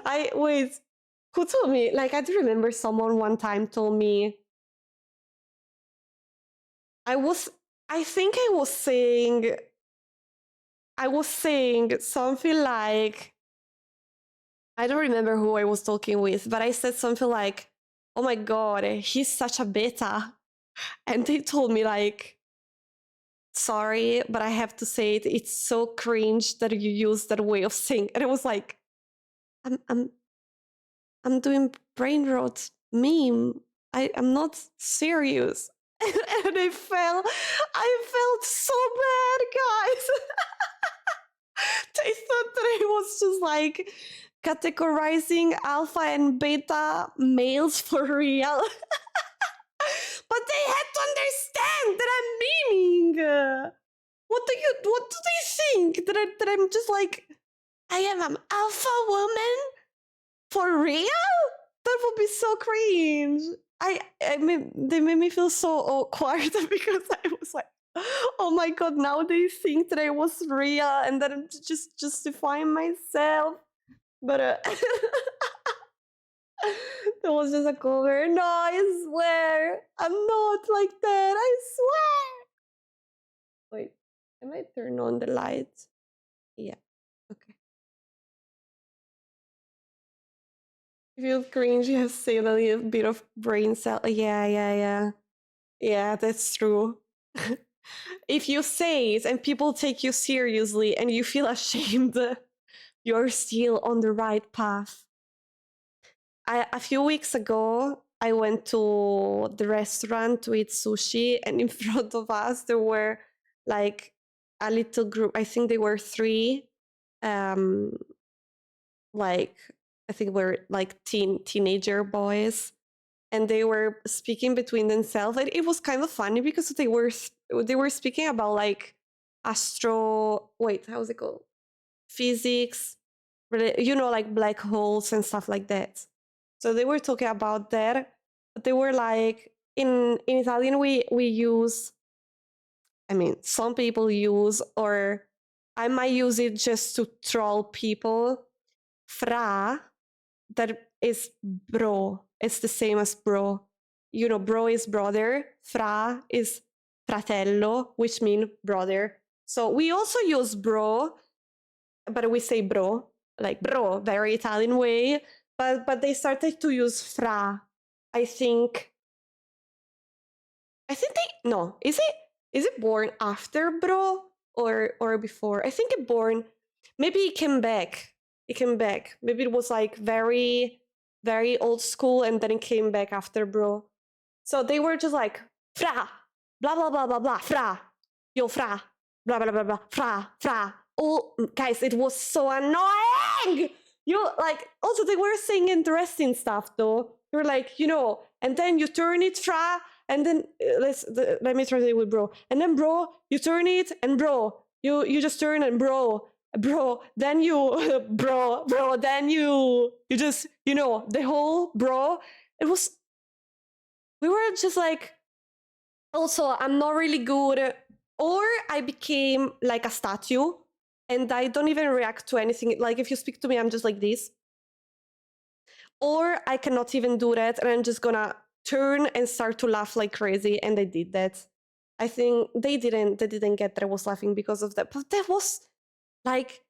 [SPEAKER 1] I wait. Who told me? Like I do remember someone one time told me I think I was saying something like I don't remember who I was talking with, but I said something like, "Oh my god, he's such a beta." And they told me like, "Sorry, but I have to say it. It's so cringe that you use that way of saying." And I was like, I'm doing brain rot meme. I'm not serious." And I felt so bad, guys. They thought that I was just like categorizing alpha and beta males for real. But they had to understand that I'm memeing. What do they think? That I'm just like, I am an alpha woman? For real? That would be so cringe. They made me feel so awkward because I was like, oh my god, now they think that I was real and that I'm just justifying myself. But that was just a cover. No, I swear. I'm not like that. I swear. Wait, I might turn on the lights. Yeah, okay. If you cringe, you have to say a little bit of brain cell. Yeah. Yeah, that's true. If you say it and people take you seriously and you feel ashamed, you're still on the right path. A few weeks ago, I went to the restaurant to eat sushi, and in front of us, there were like a little group. I think they were three, like I think were like teenager boys, and they were speaking between themselves. And it was kind of funny because they were speaking about like how's it called, physics, like black holes and stuff like that. So they were talking about that, but they were like, in Italian we use, I mean, some people use, or I might use it just to troll people, fra, that is bro. It's the same as bro. Bro is brother, fra is fratello, which means brother. So we also use bro, but we say bro, like bro, very Italian way. But they started to use fra. I think they no. Is it born after bro or before? I think it born. Maybe it came back. Maybe it was like very, very old school, and then it came back after bro. So they were just like fra, blah blah blah blah blah, fra, yo fra, blah blah blah blah, fra. Oh, guys, it was so annoying. Like, also they were saying interesting stuff though. They were like, and then you turn it fra, and then let me translate with bro, and then bro, you turn it, and bro, you just turn, and bro, then you bro, then you just the whole bro. It was, we were just like, also I'm not really good, or I became like a statue and I don't even react to anything. Like if you speak to me, I'm just like this, or I cannot even do that and I'm just gonna turn and start to laugh like crazy. And I did that. I think they didn't get that I was laughing because of that, but that was like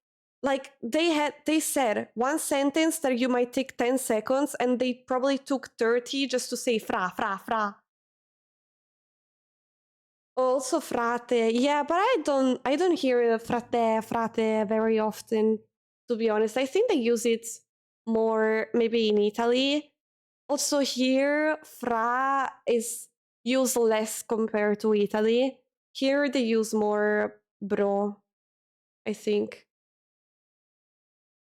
[SPEAKER 1] they said one sentence that you might take 10 seconds and they probably took 30 just to say fra. Also frate, yeah, but I don't hear frate very often, to be honest. I think they use it more maybe in Italy. Also here, fra is used less compared to Italy. Here they use more bro, I think.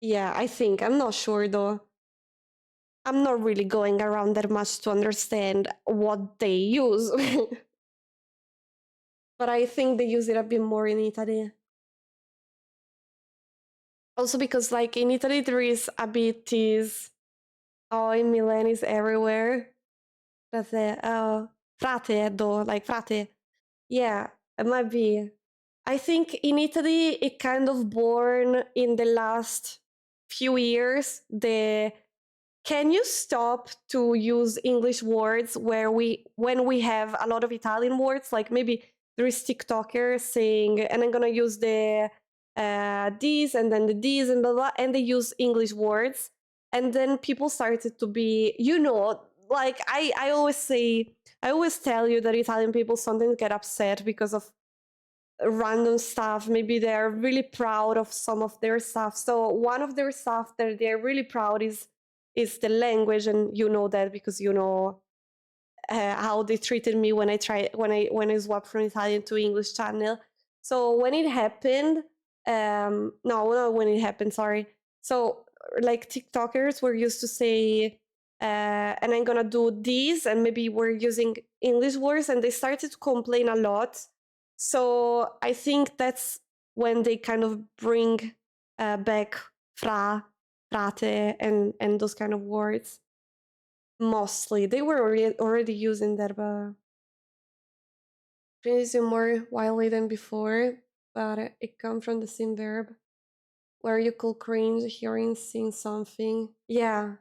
[SPEAKER 1] Yeah, I think. I'm not sure though. I'm not really going around that much to understand what they use. But I think they use it a bit more in Italy. Also because like in Italy there is a bit this, oh, in Milan is everywhere. Frate, oh, frate though, like frate. Yeah, it might be. I think in Italy it kind of born in the last few years, the can you stop to use English words when we have a lot of Italian words? Like maybe there is TikToker saying, and I'm gonna use the these and then the these and blah blah, and they use English words, and then people started to be, like I always say, I always tell you that Italian people sometimes get upset because of random stuff. Maybe they're really proud of some of their stuff. So one of their stuff that they're really proud is the language, and you know that because you know how they treated me when I swapped from Italian to English channel. So when it happened, No, not when it happened, sorry. So like TikTokers were used to say, and I'm gonna do this, and maybe we're using English words, and they started to complain a lot. So I think that's when they kind of bring back fra, frate, and those kind of words. Mostly, they were already using that, but is more widely than before. But it comes from the same verb, where you could cringe hearing seeing something. Yeah,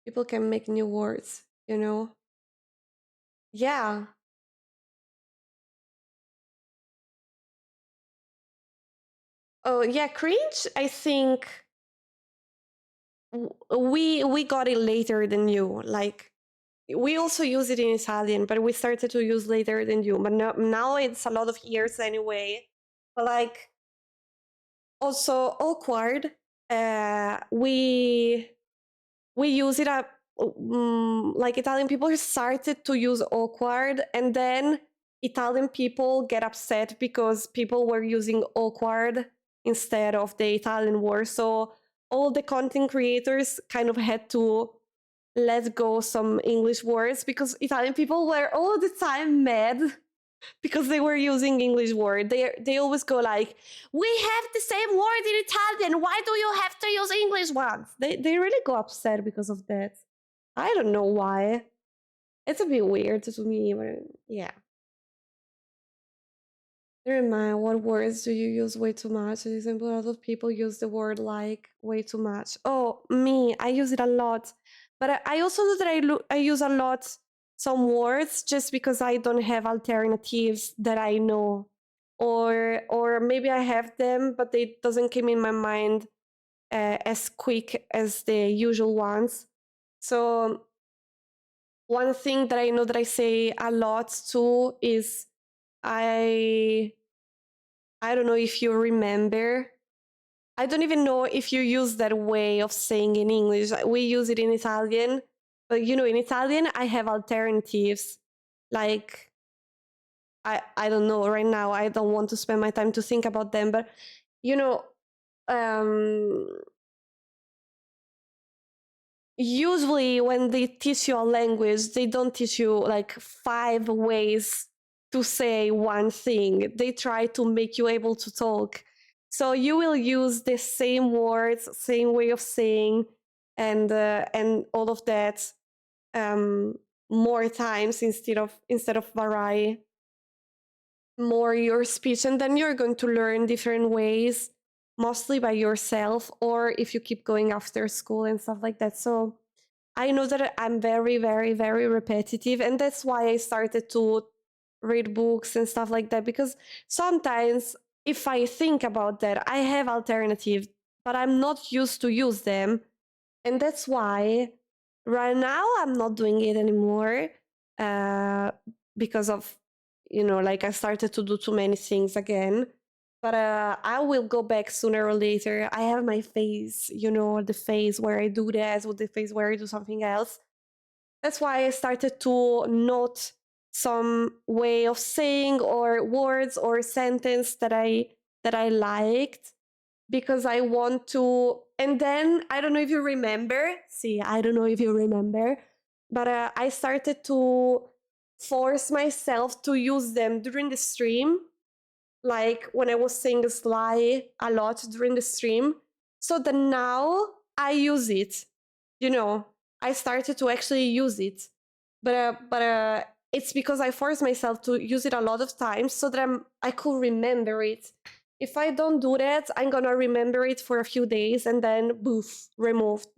[SPEAKER 1] people can make new words, you know? Yeah. Oh, yeah, cringe, I think we got it later than you. Like, we also use it in Italian, but we started to use later than you. But now it's a lot of years anyway. But like, also awkward. We use it up. Like Italian people started to use awkward, and then Italian people get upset because people were using awkward instead of the Italian word. So all the content creators kind of had to let go some English words because Italian people were all the time mad because they were using English word. They always go like, "We have the same word in Italian. Why do you have to use English ones?" They really go upset because of that. I don't know why. It's a bit weird to me, but yeah. Never mind. What words do you use way too much? For example, a lot of people use the word like way too much. Oh, me, I use it a lot. But I also know that I use a lot some words just because I don't have alternatives that I know. Or maybe I have them, but they doesn't come in my mind as quick as the usual ones. So one thing that I know that I say a lot too is I I don't know if you remember. I don't even know if you use that way of saying in English. We use it in Italian, but you know, in Italian, I have alternatives. Like, I don't know right now. I don't want to spend my time to think about them, but you know, um, usually when they teach you a language, they don't teach you like 5 ways to say one thing. They try to make you able to talk. So you will use the same words, same way of saying, and all of that um, more times instead of vary more your speech, and then you're going to learn different ways, mostly by yourself, or if you keep going after school and stuff like that. So I know that I'm very, very, very repetitive, and that's why I started to read books and stuff like that, because sometimes if I think about that, I have alternatives, but I'm not used to use them. And that's why right now I'm not doing it anymore uh, because of, like I started to do too many things again. But I will go back sooner or later. I have my phase, the phase where I do this, with the phase where I do something else. That's why I started to note some way of saying or words or sentence that I liked, because I want to. And then I don't know if you remember. See, I don't know if you remember, but I started to force myself to use them during the stream, like when I was saying sly a lot during the stream. So that now I use it. I started to actually use it, but it's because I forced myself to use it a lot of times so that I could remember it. If I don't do that, I'm gonna remember it for a few days and then boof, removed.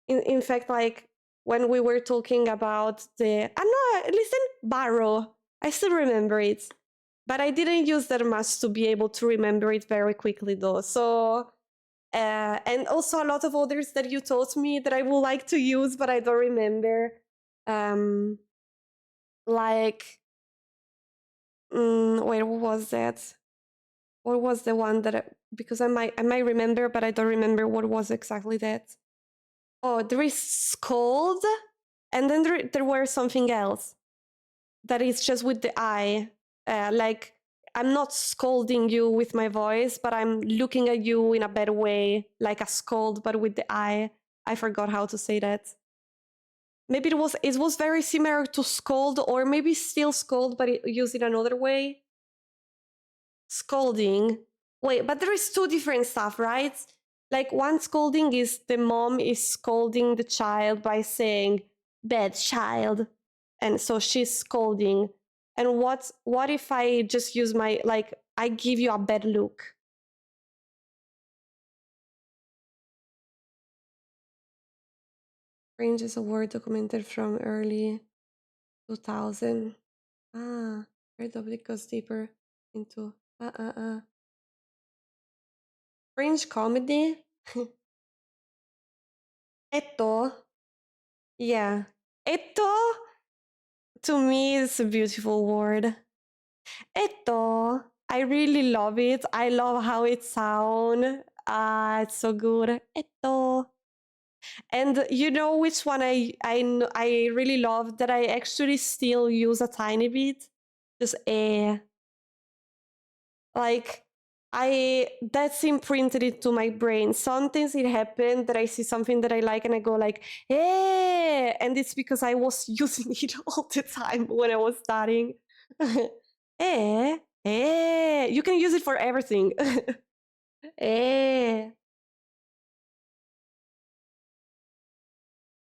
[SPEAKER 1] In fact, like when we were talking about listen, Barrow, I still remember it, but I didn't use that much to be able to remember it very quickly though. So and also a lot of others that you taught me that I would like to use, but I don't remember. Um, like, wait, what was that? What was the one that because I might remember, but I don't remember what was exactly that. Oh, there is scold, and then there were something else that is just with the I. Like I'm not scolding you with my voice, but I'm looking at you in a better way, like a scold, but with the eye. I forgot how to say that. Maybe it was very similar to scold, or maybe still scold, but used in another way. Scolding. Wait, but there is two different stuff, right? Like one scolding is the mom is scolding the child by saying bad child, and so she's scolding. And what if I just use my, like, I give you a bad look? Range is a word documented from early 2000. Ah, where it goes deeper into Fringe comedy. Eto. Yeah. Eto to me is a beautiful word. Eto. I really love it. I love how it sounds. Ah, it's so good. Eto. And you know which one I really love that I actually still use a tiny bit? Just eh. Like that's imprinted into my brain. Sometimes it happened that I see something that I like and I go like, eh, and it's because I was using it all the time when I was studying. You can use it for everything. eh.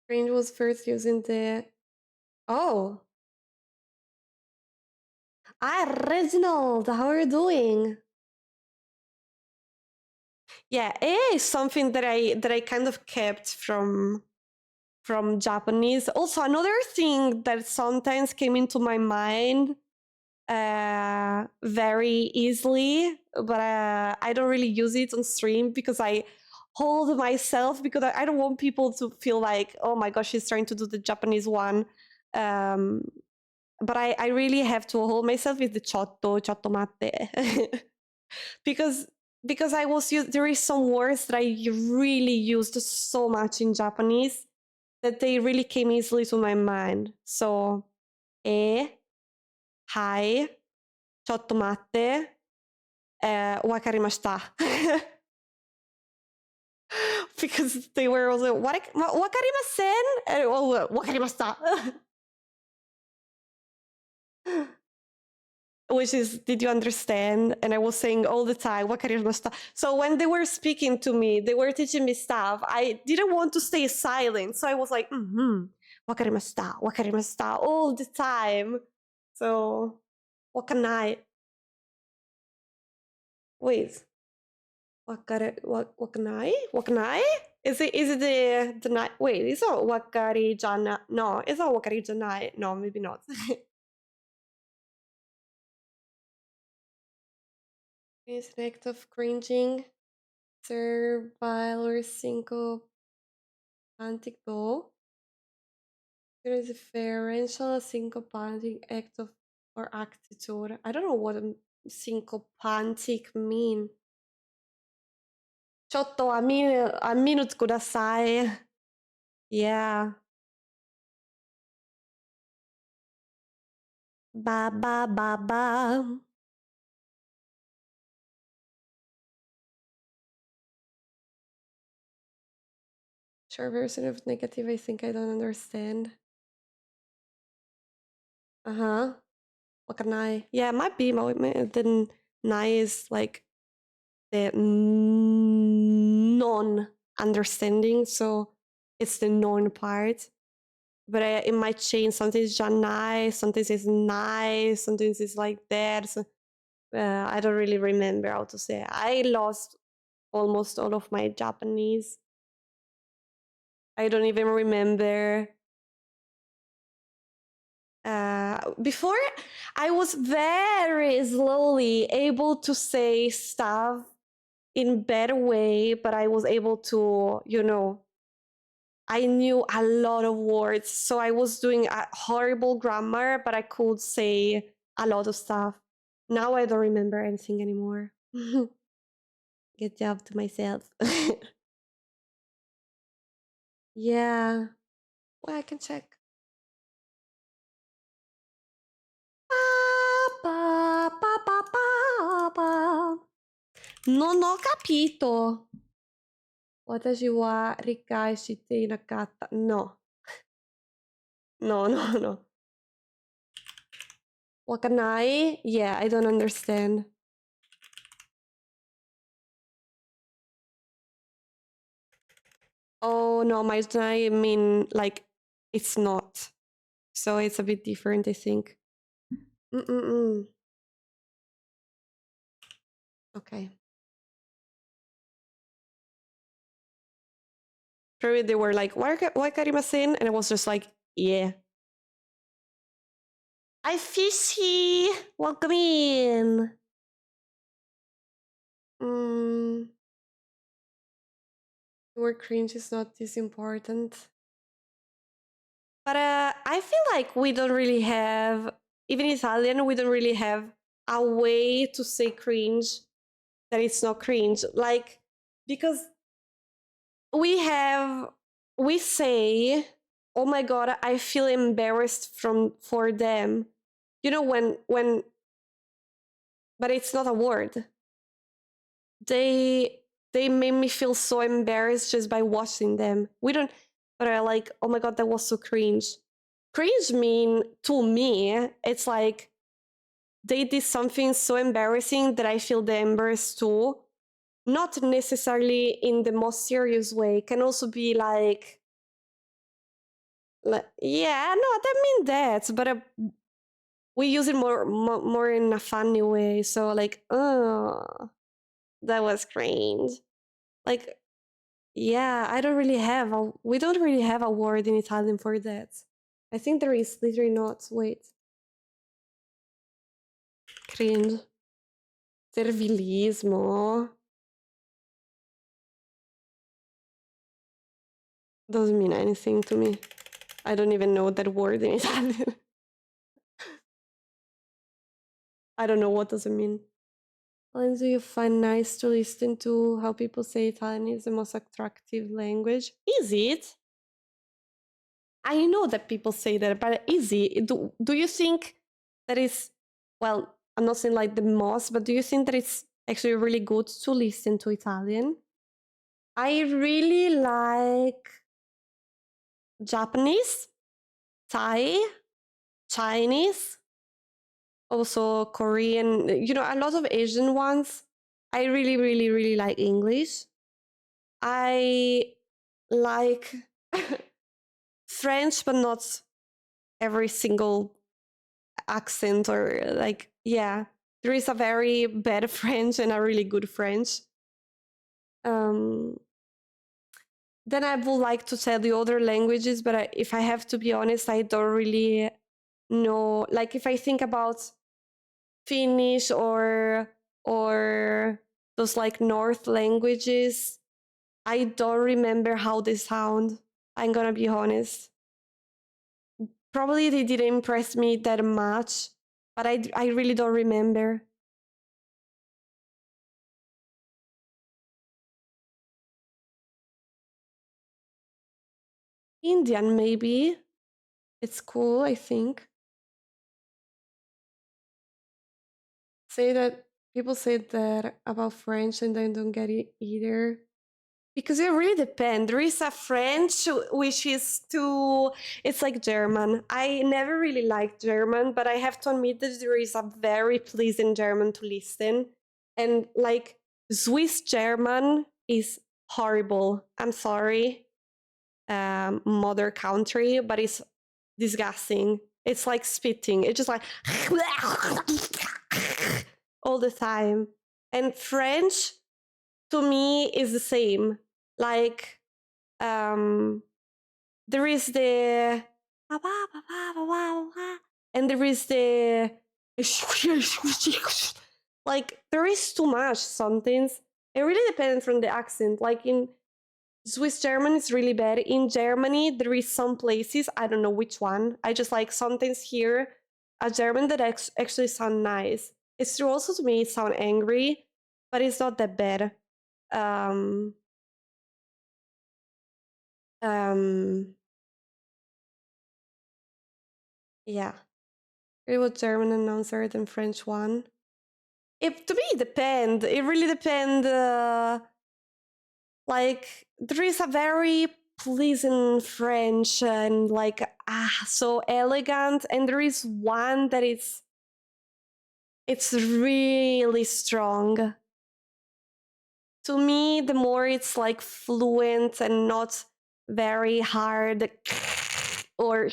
[SPEAKER 1] Range was first using the, oh. Hi, Reginald, how are you doing? Yeah, is something that I kind of kept from Japanese. Also, another thing that sometimes came into my mind very easily, but I don't really use it on stream because I hold myself, because I don't want people to feel like, oh my gosh, she's trying to do the Japanese one. But I really have to hold myself with the chotto mate. because I was there is some words that I really used so much in Japanese that they really came easily to my mind. So, hi, chotto matte, wakarimashita. Because they were also, wakarimasen? Oh, wakarimashita. Which is, did you understand? And I was saying all the time, wakarimashita. So when they were speaking to me, they were teaching me stuff. I didn't want to stay silent. So I was like, wakarimashita, all the time. So, wakanai. Wait, wakanai? Wakanai? Is it the night? Wait, it's not wakari jana. No, it's not wakari janai. No, maybe not. It's an act of cringing, servile or syncophantic though. There is a differential syncophantic act of or attitude. I don't know what syncophantic mean. ちょっとa minute kudasai. Yeah. Ba ba ba ba. Short version of negative, I think I don't understand. Uh-huh. Wakanai. Yeah, it might be. The nai is like the non-understanding, so it's the non part. But it might change. Sometimes it's janai, sometimes it's nai, sometimes it's like that. So, I don't really remember how to say it. I lost almost all of my Japanese. I don't even remember. Before, I was very slowly able to say stuff in better way, but I was able to, I knew a lot of words, so I was doing a horrible grammar, but I could say a lot of stuff. Now I don't remember anything anymore. Good job to myself. Yeah. Well, I can check. Ba, ba, ba, ba, ba. Non ho capito. Watashi wa rikai shite nakata. No. No, no, no. Wakanai? Yeah, I don't understand. Oh, no, Maitanai mean like it's not. So it's a bit different, I think. Mm-mm-mm. Okay. Probably they were like, why karimasen? And I was just like, yeah. Hi, Fishy! Welcome in! The word cringe is not this important. But I feel like we don't really have, even in Italian, we don't really have a way to say cringe that it's not cringe. Like, because we say, oh my God, I feel embarrassed for them. You know, but it's not a word. They made me feel so embarrassed just by watching them. We don't, but I like, oh my God, that was so cringe. Cringe mean to me, it's like they did something so embarrassing that I feel the embarrassed too. Not necessarily in the most serious way. Can also be like yeah, no, that mean that, but we use it more in a funny way. So like, oh, that was cringe. Like, yeah, we don't really have a word in Italian for that. I think there is literally not. Wait, cringe, servilismo doesn't mean anything to me. I don't even know that word in Italian. I don't know what does it mean. Lines do you find nice to listen to? How people say Italian is the most attractive language? Is it? I know that people say that, but is it? Do you think that is, well, I'm not saying like the most, but do you think that it's actually really good to listen to Italian? I really like Japanese, Thai, Chinese, also Korean, you know, a lot of Asian ones. I really, really, really like English. I like French, but not every single accent or like, yeah. There is a very bad French and a really good French. Um, then I would like to tell the other languages, but if I have to be honest, I don't really know. Like if I think about Finnish or those like North languages, I don't remember how they sound. I'm gonna be honest. Probably they didn't impress me that much, but I really don't remember. Indian, maybe. It's cool, I think. Say that people say that about French and I don't get it either. Because it really depends. There is a French which is too, it's like German. I never really liked German, but I have to admit that there is a very pleasing German to listen. And like Swiss German is horrible. I'm sorry, mother country, but it's disgusting. It's like spitting. It's just like all the time. And French to me is the same. Like there is the and there is the like there is too much sometimes. It really depends on the accent. Like in Swiss German is really bad. In Germany, there is some places, I don't know which one. I just like sometimes hear a German that actually sound nice. It's true also to me it sound angry, but it's not that bad. Um, um, yeah. It was German announcer than French one. To me, it depends. It really depends. Like, there is a very pleasant French and like so elegant, and there is one that it's really strong. To me, the more it's like fluent and not very hard or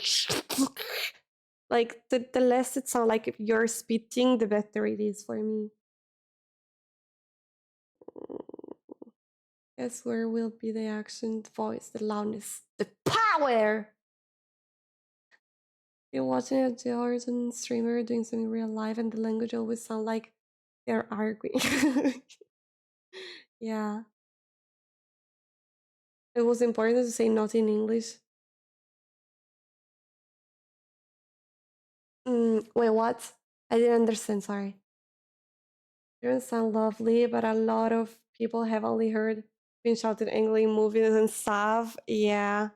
[SPEAKER 1] like the less it sounds like if you're spitting, the better it is for me. Guess where will be the accent, voice, the loudness, the power? You're watching a Jordan streamer doing something real life, and the language always sound like they're arguing. Yeah. It was important to say not in English. Wait, what? I didn't understand, sorry. It doesn't sound lovely, but a lot of people have only heard being shouted angrily in movies and stuff. Yeah.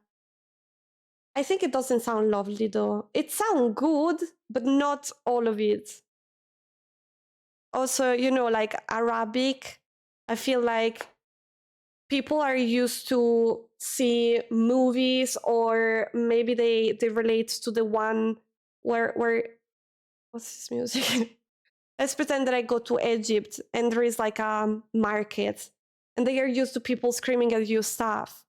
[SPEAKER 1] I think it doesn't sound lovely though. It sounds good, but not all of it. Also, like Arabic, I feel like people are used to see movies, or maybe they relate to the one where what's this music? Let's pretend that I go to Egypt and there is like a market, and they are used to people screaming at you stuff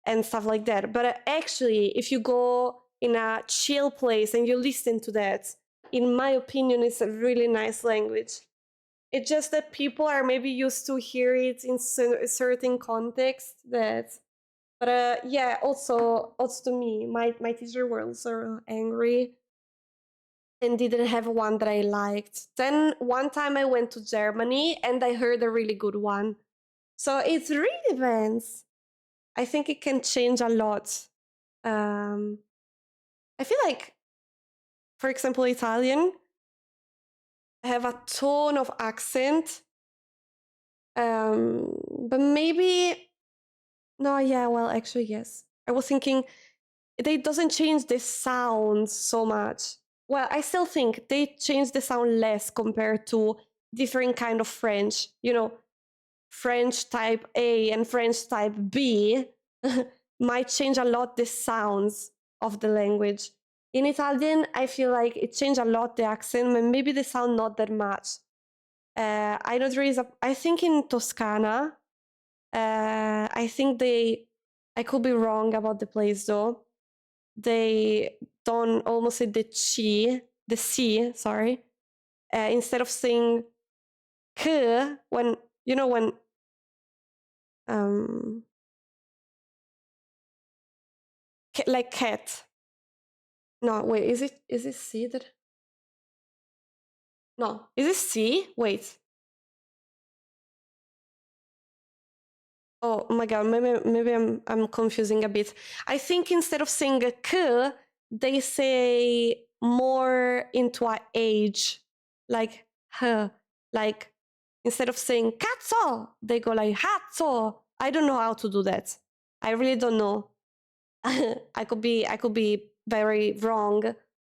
[SPEAKER 1] and stuff like that. But actually, if you go in a chill place and you listen to that, in my opinion, it's a really nice language. It's just that people are maybe used to hear it in certain context. But yeah, also to me, my teacher were also angry and didn't have one that I liked. Then one time I went to Germany and I heard a really good one. So it really depends. I think it can change a lot. I feel like, for example, Italian, I have a ton of accent. But maybe no, yeah, well, actually, yes. I was thinking they doesn't change the sound so much. Well, I still think they change the sound less compared to different kind of French. French type A and French type B might change a lot the sounds of the language. In Italian, I feel like it changed a lot the accent, but maybe the sound not that much. I know there is I think in Toscana, I think I could be wrong about the place though. They don't almost say the C, sorry. Instead of saying k, when, when, um, like cat. No, wait, is it C that? No, is it C? Wait. Oh my god, maybe I'm confusing a bit. I think instead of saying a k, they say more into a age, like h. Like instead of saying cazzo, they go like hazzo. I don't know how to do that. I really don't know. I could be very wrong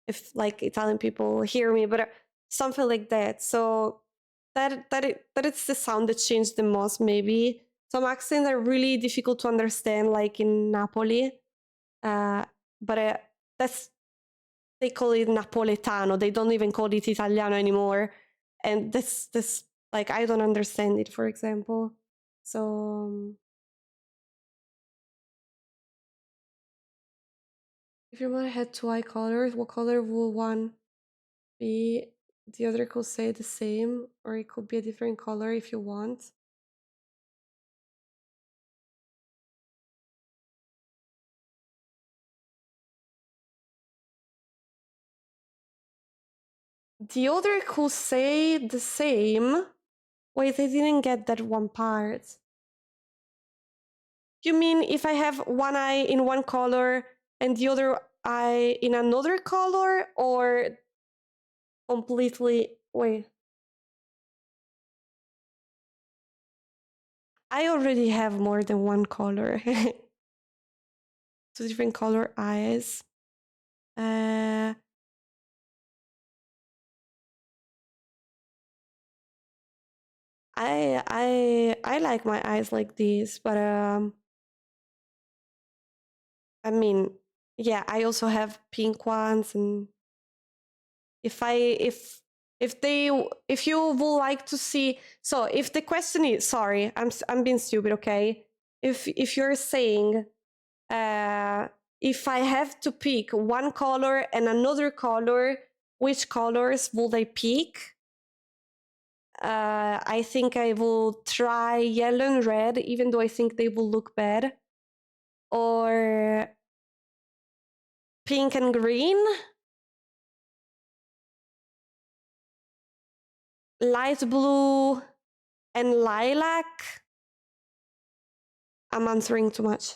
[SPEAKER 1] if like Italian people hear me, but something like that. So that it's the sound that changed the most. Maybe some accents are really difficult to understand, like in Napoli. But that's they call it Napoletano. They don't even call it Italiano anymore, and this like I don't understand it, for example. So if your mother had two eye colors, what color would one be? The other could say the same, or it could be a different color if you want. The other could say the same. Wait, I didn't get that one part. You mean if I have one eye in one color and the other eye in another color, or completely? Wait. I already have more than one color. Two different color eyes. Uh, I like my eyes like this, but I mean, yeah, I also have pink ones, and if you would like to see, so if the question is, sorry, I'm being stupid, okay? If you're saying if I have to pick one color and another color, which colors would I pick? I think I will try yellow and red, even though I think they will look bad. Or pink and green. Light blue and lilac. I'm answering too much.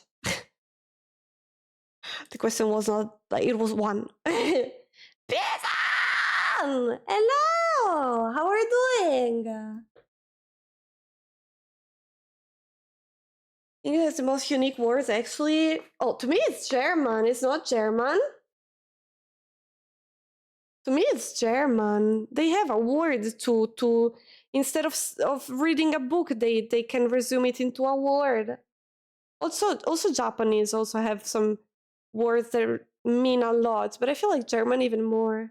[SPEAKER 1] The question was not, like, it was one. Pisan! Hello! How are you doing? English has the most unique words, actually. Oh, to me it's German. It's not German. To me it's German. They have a word to instead of reading a book, they can resume it into a word. Also Japanese also have some words that mean a lot, but I feel like German even more.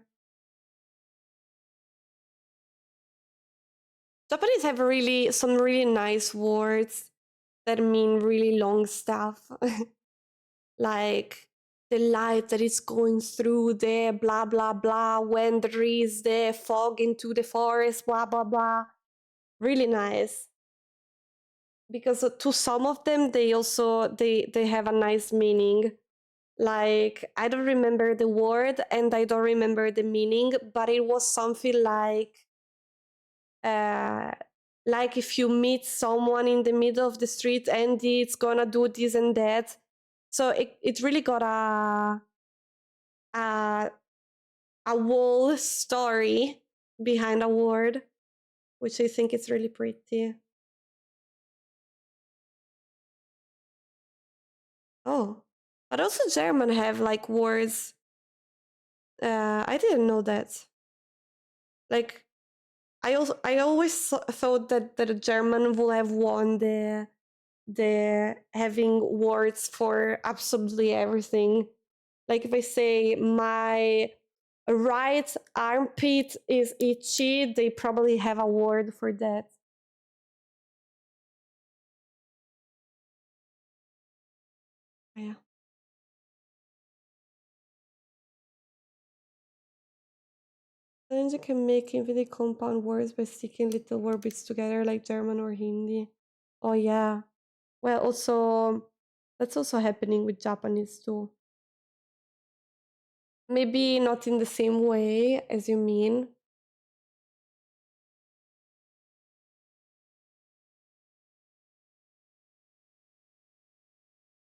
[SPEAKER 1] Japanese have some really nice words that mean really long stuff. Like the light that is going through the blah blah blah when there is the fog into the forest, blah blah blah. Really nice. Because to some of them they also they have a nice meaning. Like, I don't remember the word and I don't remember the meaning, but it was something like if you meet someone in the middle of the street and it's gonna do this and that. So it really got a whole story behind a word, which I think is really pretty. Oh, but also German have like words. I didn't know that. Like, I always thought that the German will have won the having words for absolutely everything. Like, if I say my right armpit is itchy, they probably have a word for that. Yeah. Sometimes you can make infinite compound words by sticking little word bits together, like German or Hindi. Oh yeah. Well, also that's also happening with Japanese too. Maybe not in the same way as you mean.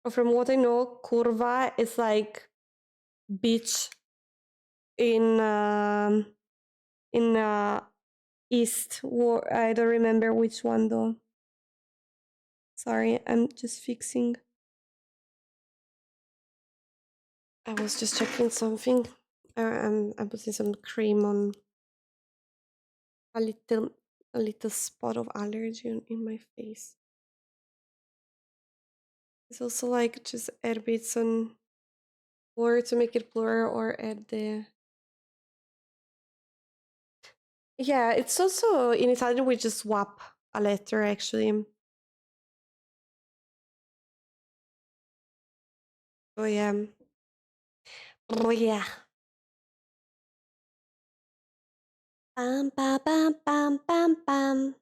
[SPEAKER 1] But from what I know, curva is like beach in east. I don't remember which one though. Sorry, I'm just fixing. I was just checking something. I'm putting some cream on a little spot of allergy in my face. It's also like just add bits on, or to make it blur, or add the. Yeah, it's also in Italian we just swap a letter actually. Oh yeah. Oh yeah. Bam bam bam bam bam bam.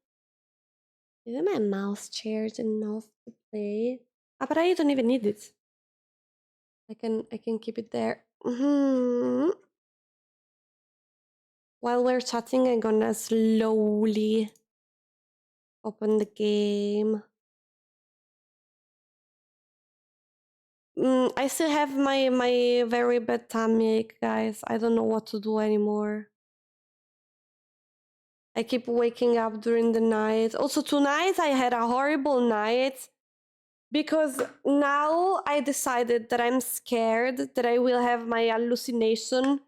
[SPEAKER 1] Isn't my mouse charged enough to play? Ah, but I don't even need it. I can keep it there. While we're chatting, I'm gonna slowly open the game. I still have my very bad tummy ache, guys. I don't know what to do anymore. I keep waking up during the night. Also, tonight I had a horrible night because now I decided that I'm scared that I will have my hallucination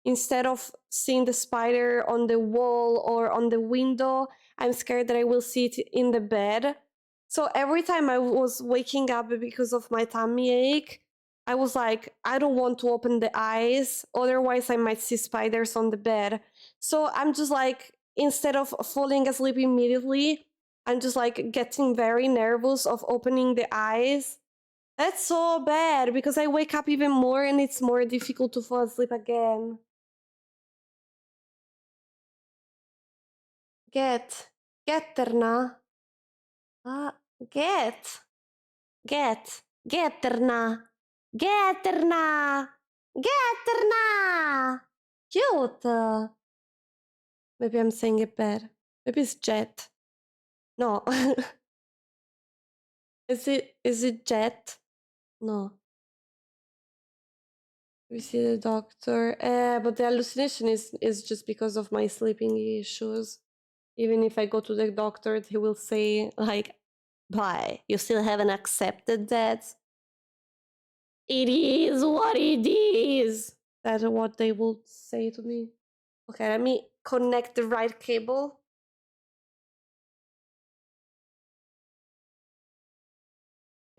[SPEAKER 1] instead of seeing the spider on the wall or on the window, I'm scared that I will see it in the bed. So every time I was waking up because of my tummy ache, I was like, I don't want to open the eyes, otherwise I might see spiders on the bed. So I'm just like, instead of falling asleep immediately, I'm just like getting very nervous of opening the eyes. That's so bad because I wake up even more and it's more difficult to fall asleep again. Getterna. Get. Getterna. Getterna. Getterna. Cute. Maybe I'm saying it bad. Maybe it's jet. No. Is it jet? No. We see the doctor. But the hallucination is just because of my sleeping issues. Even if I go to the doctor, he will say like, "Bye, you still haven't accepted that." It is what it is. That's what they will say to me. Okay, let me connect the right cable.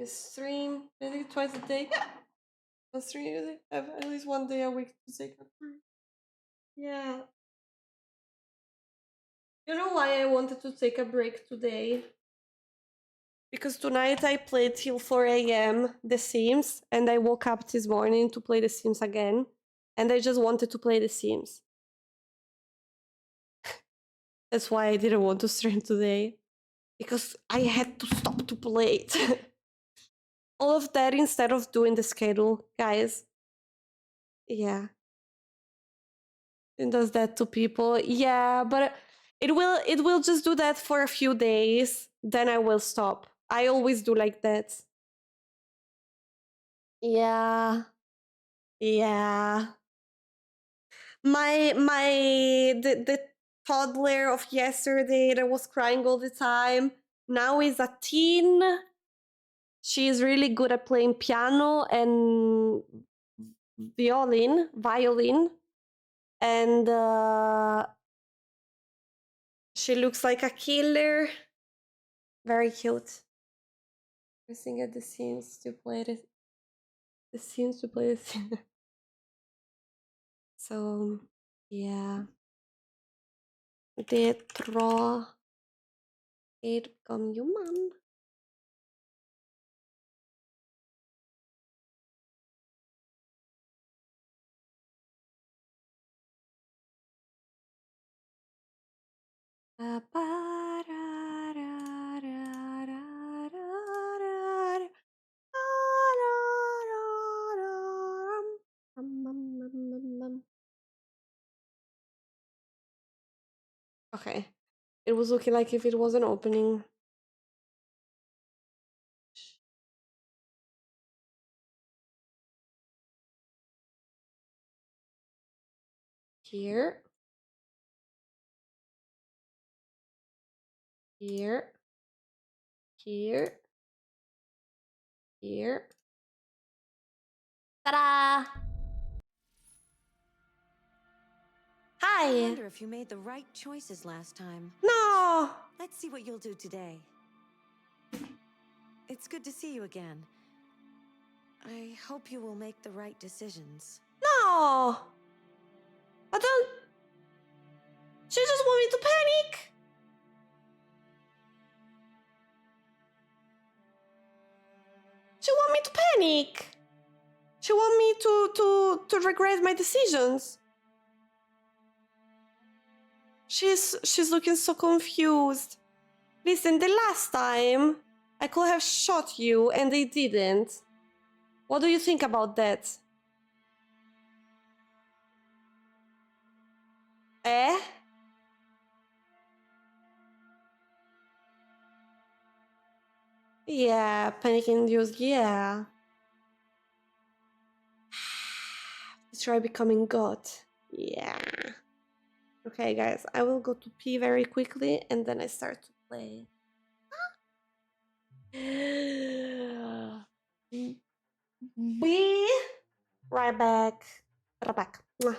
[SPEAKER 1] I stream, I think twice a day. I stream, I have at least one day a week to take a break. Yeah. You know why I wanted to take a break today? Because tonight I played till 4 a.m. The Sims, and I woke up this morning to play The Sims again, and I just wanted to play The Sims. That's why I didn't want to stream today, because I had to stop to play it. All of that instead of doing the schedule, guys. Yeah. It does that to people. Yeah, but it will just do that for a few days, then I will stop. I always do like that. Yeah. Yeah. The toddler of yesterday that was crying all the time now is a teen. She is really good at playing piano and violin, and she looks like a killer. Very cute. I sing at the scenes to play the scenes to play the scene. So yeah, det tror it kom human. Okay, it was looking like if it was an opening. Here. Here. Here. Here. Ta-da! Hi!
[SPEAKER 2] I wonder if you made the right choices last time.
[SPEAKER 1] No!
[SPEAKER 2] Let's see what you'll do today. It's good to see you again. I hope you will make the right decisions.
[SPEAKER 1] No! I don't... She just want me to panic! She want me to panic! She want me to regret my decisions. She's looking so confused. Listen, the last time I could have shot you and they didn't. What do you think about that? Eh? Yeah, panic induced, yeah. Try becoming God. Yeah. Okay, guys, I will go to pee very quickly and then I start to play. Be right back. Right back. Mwah.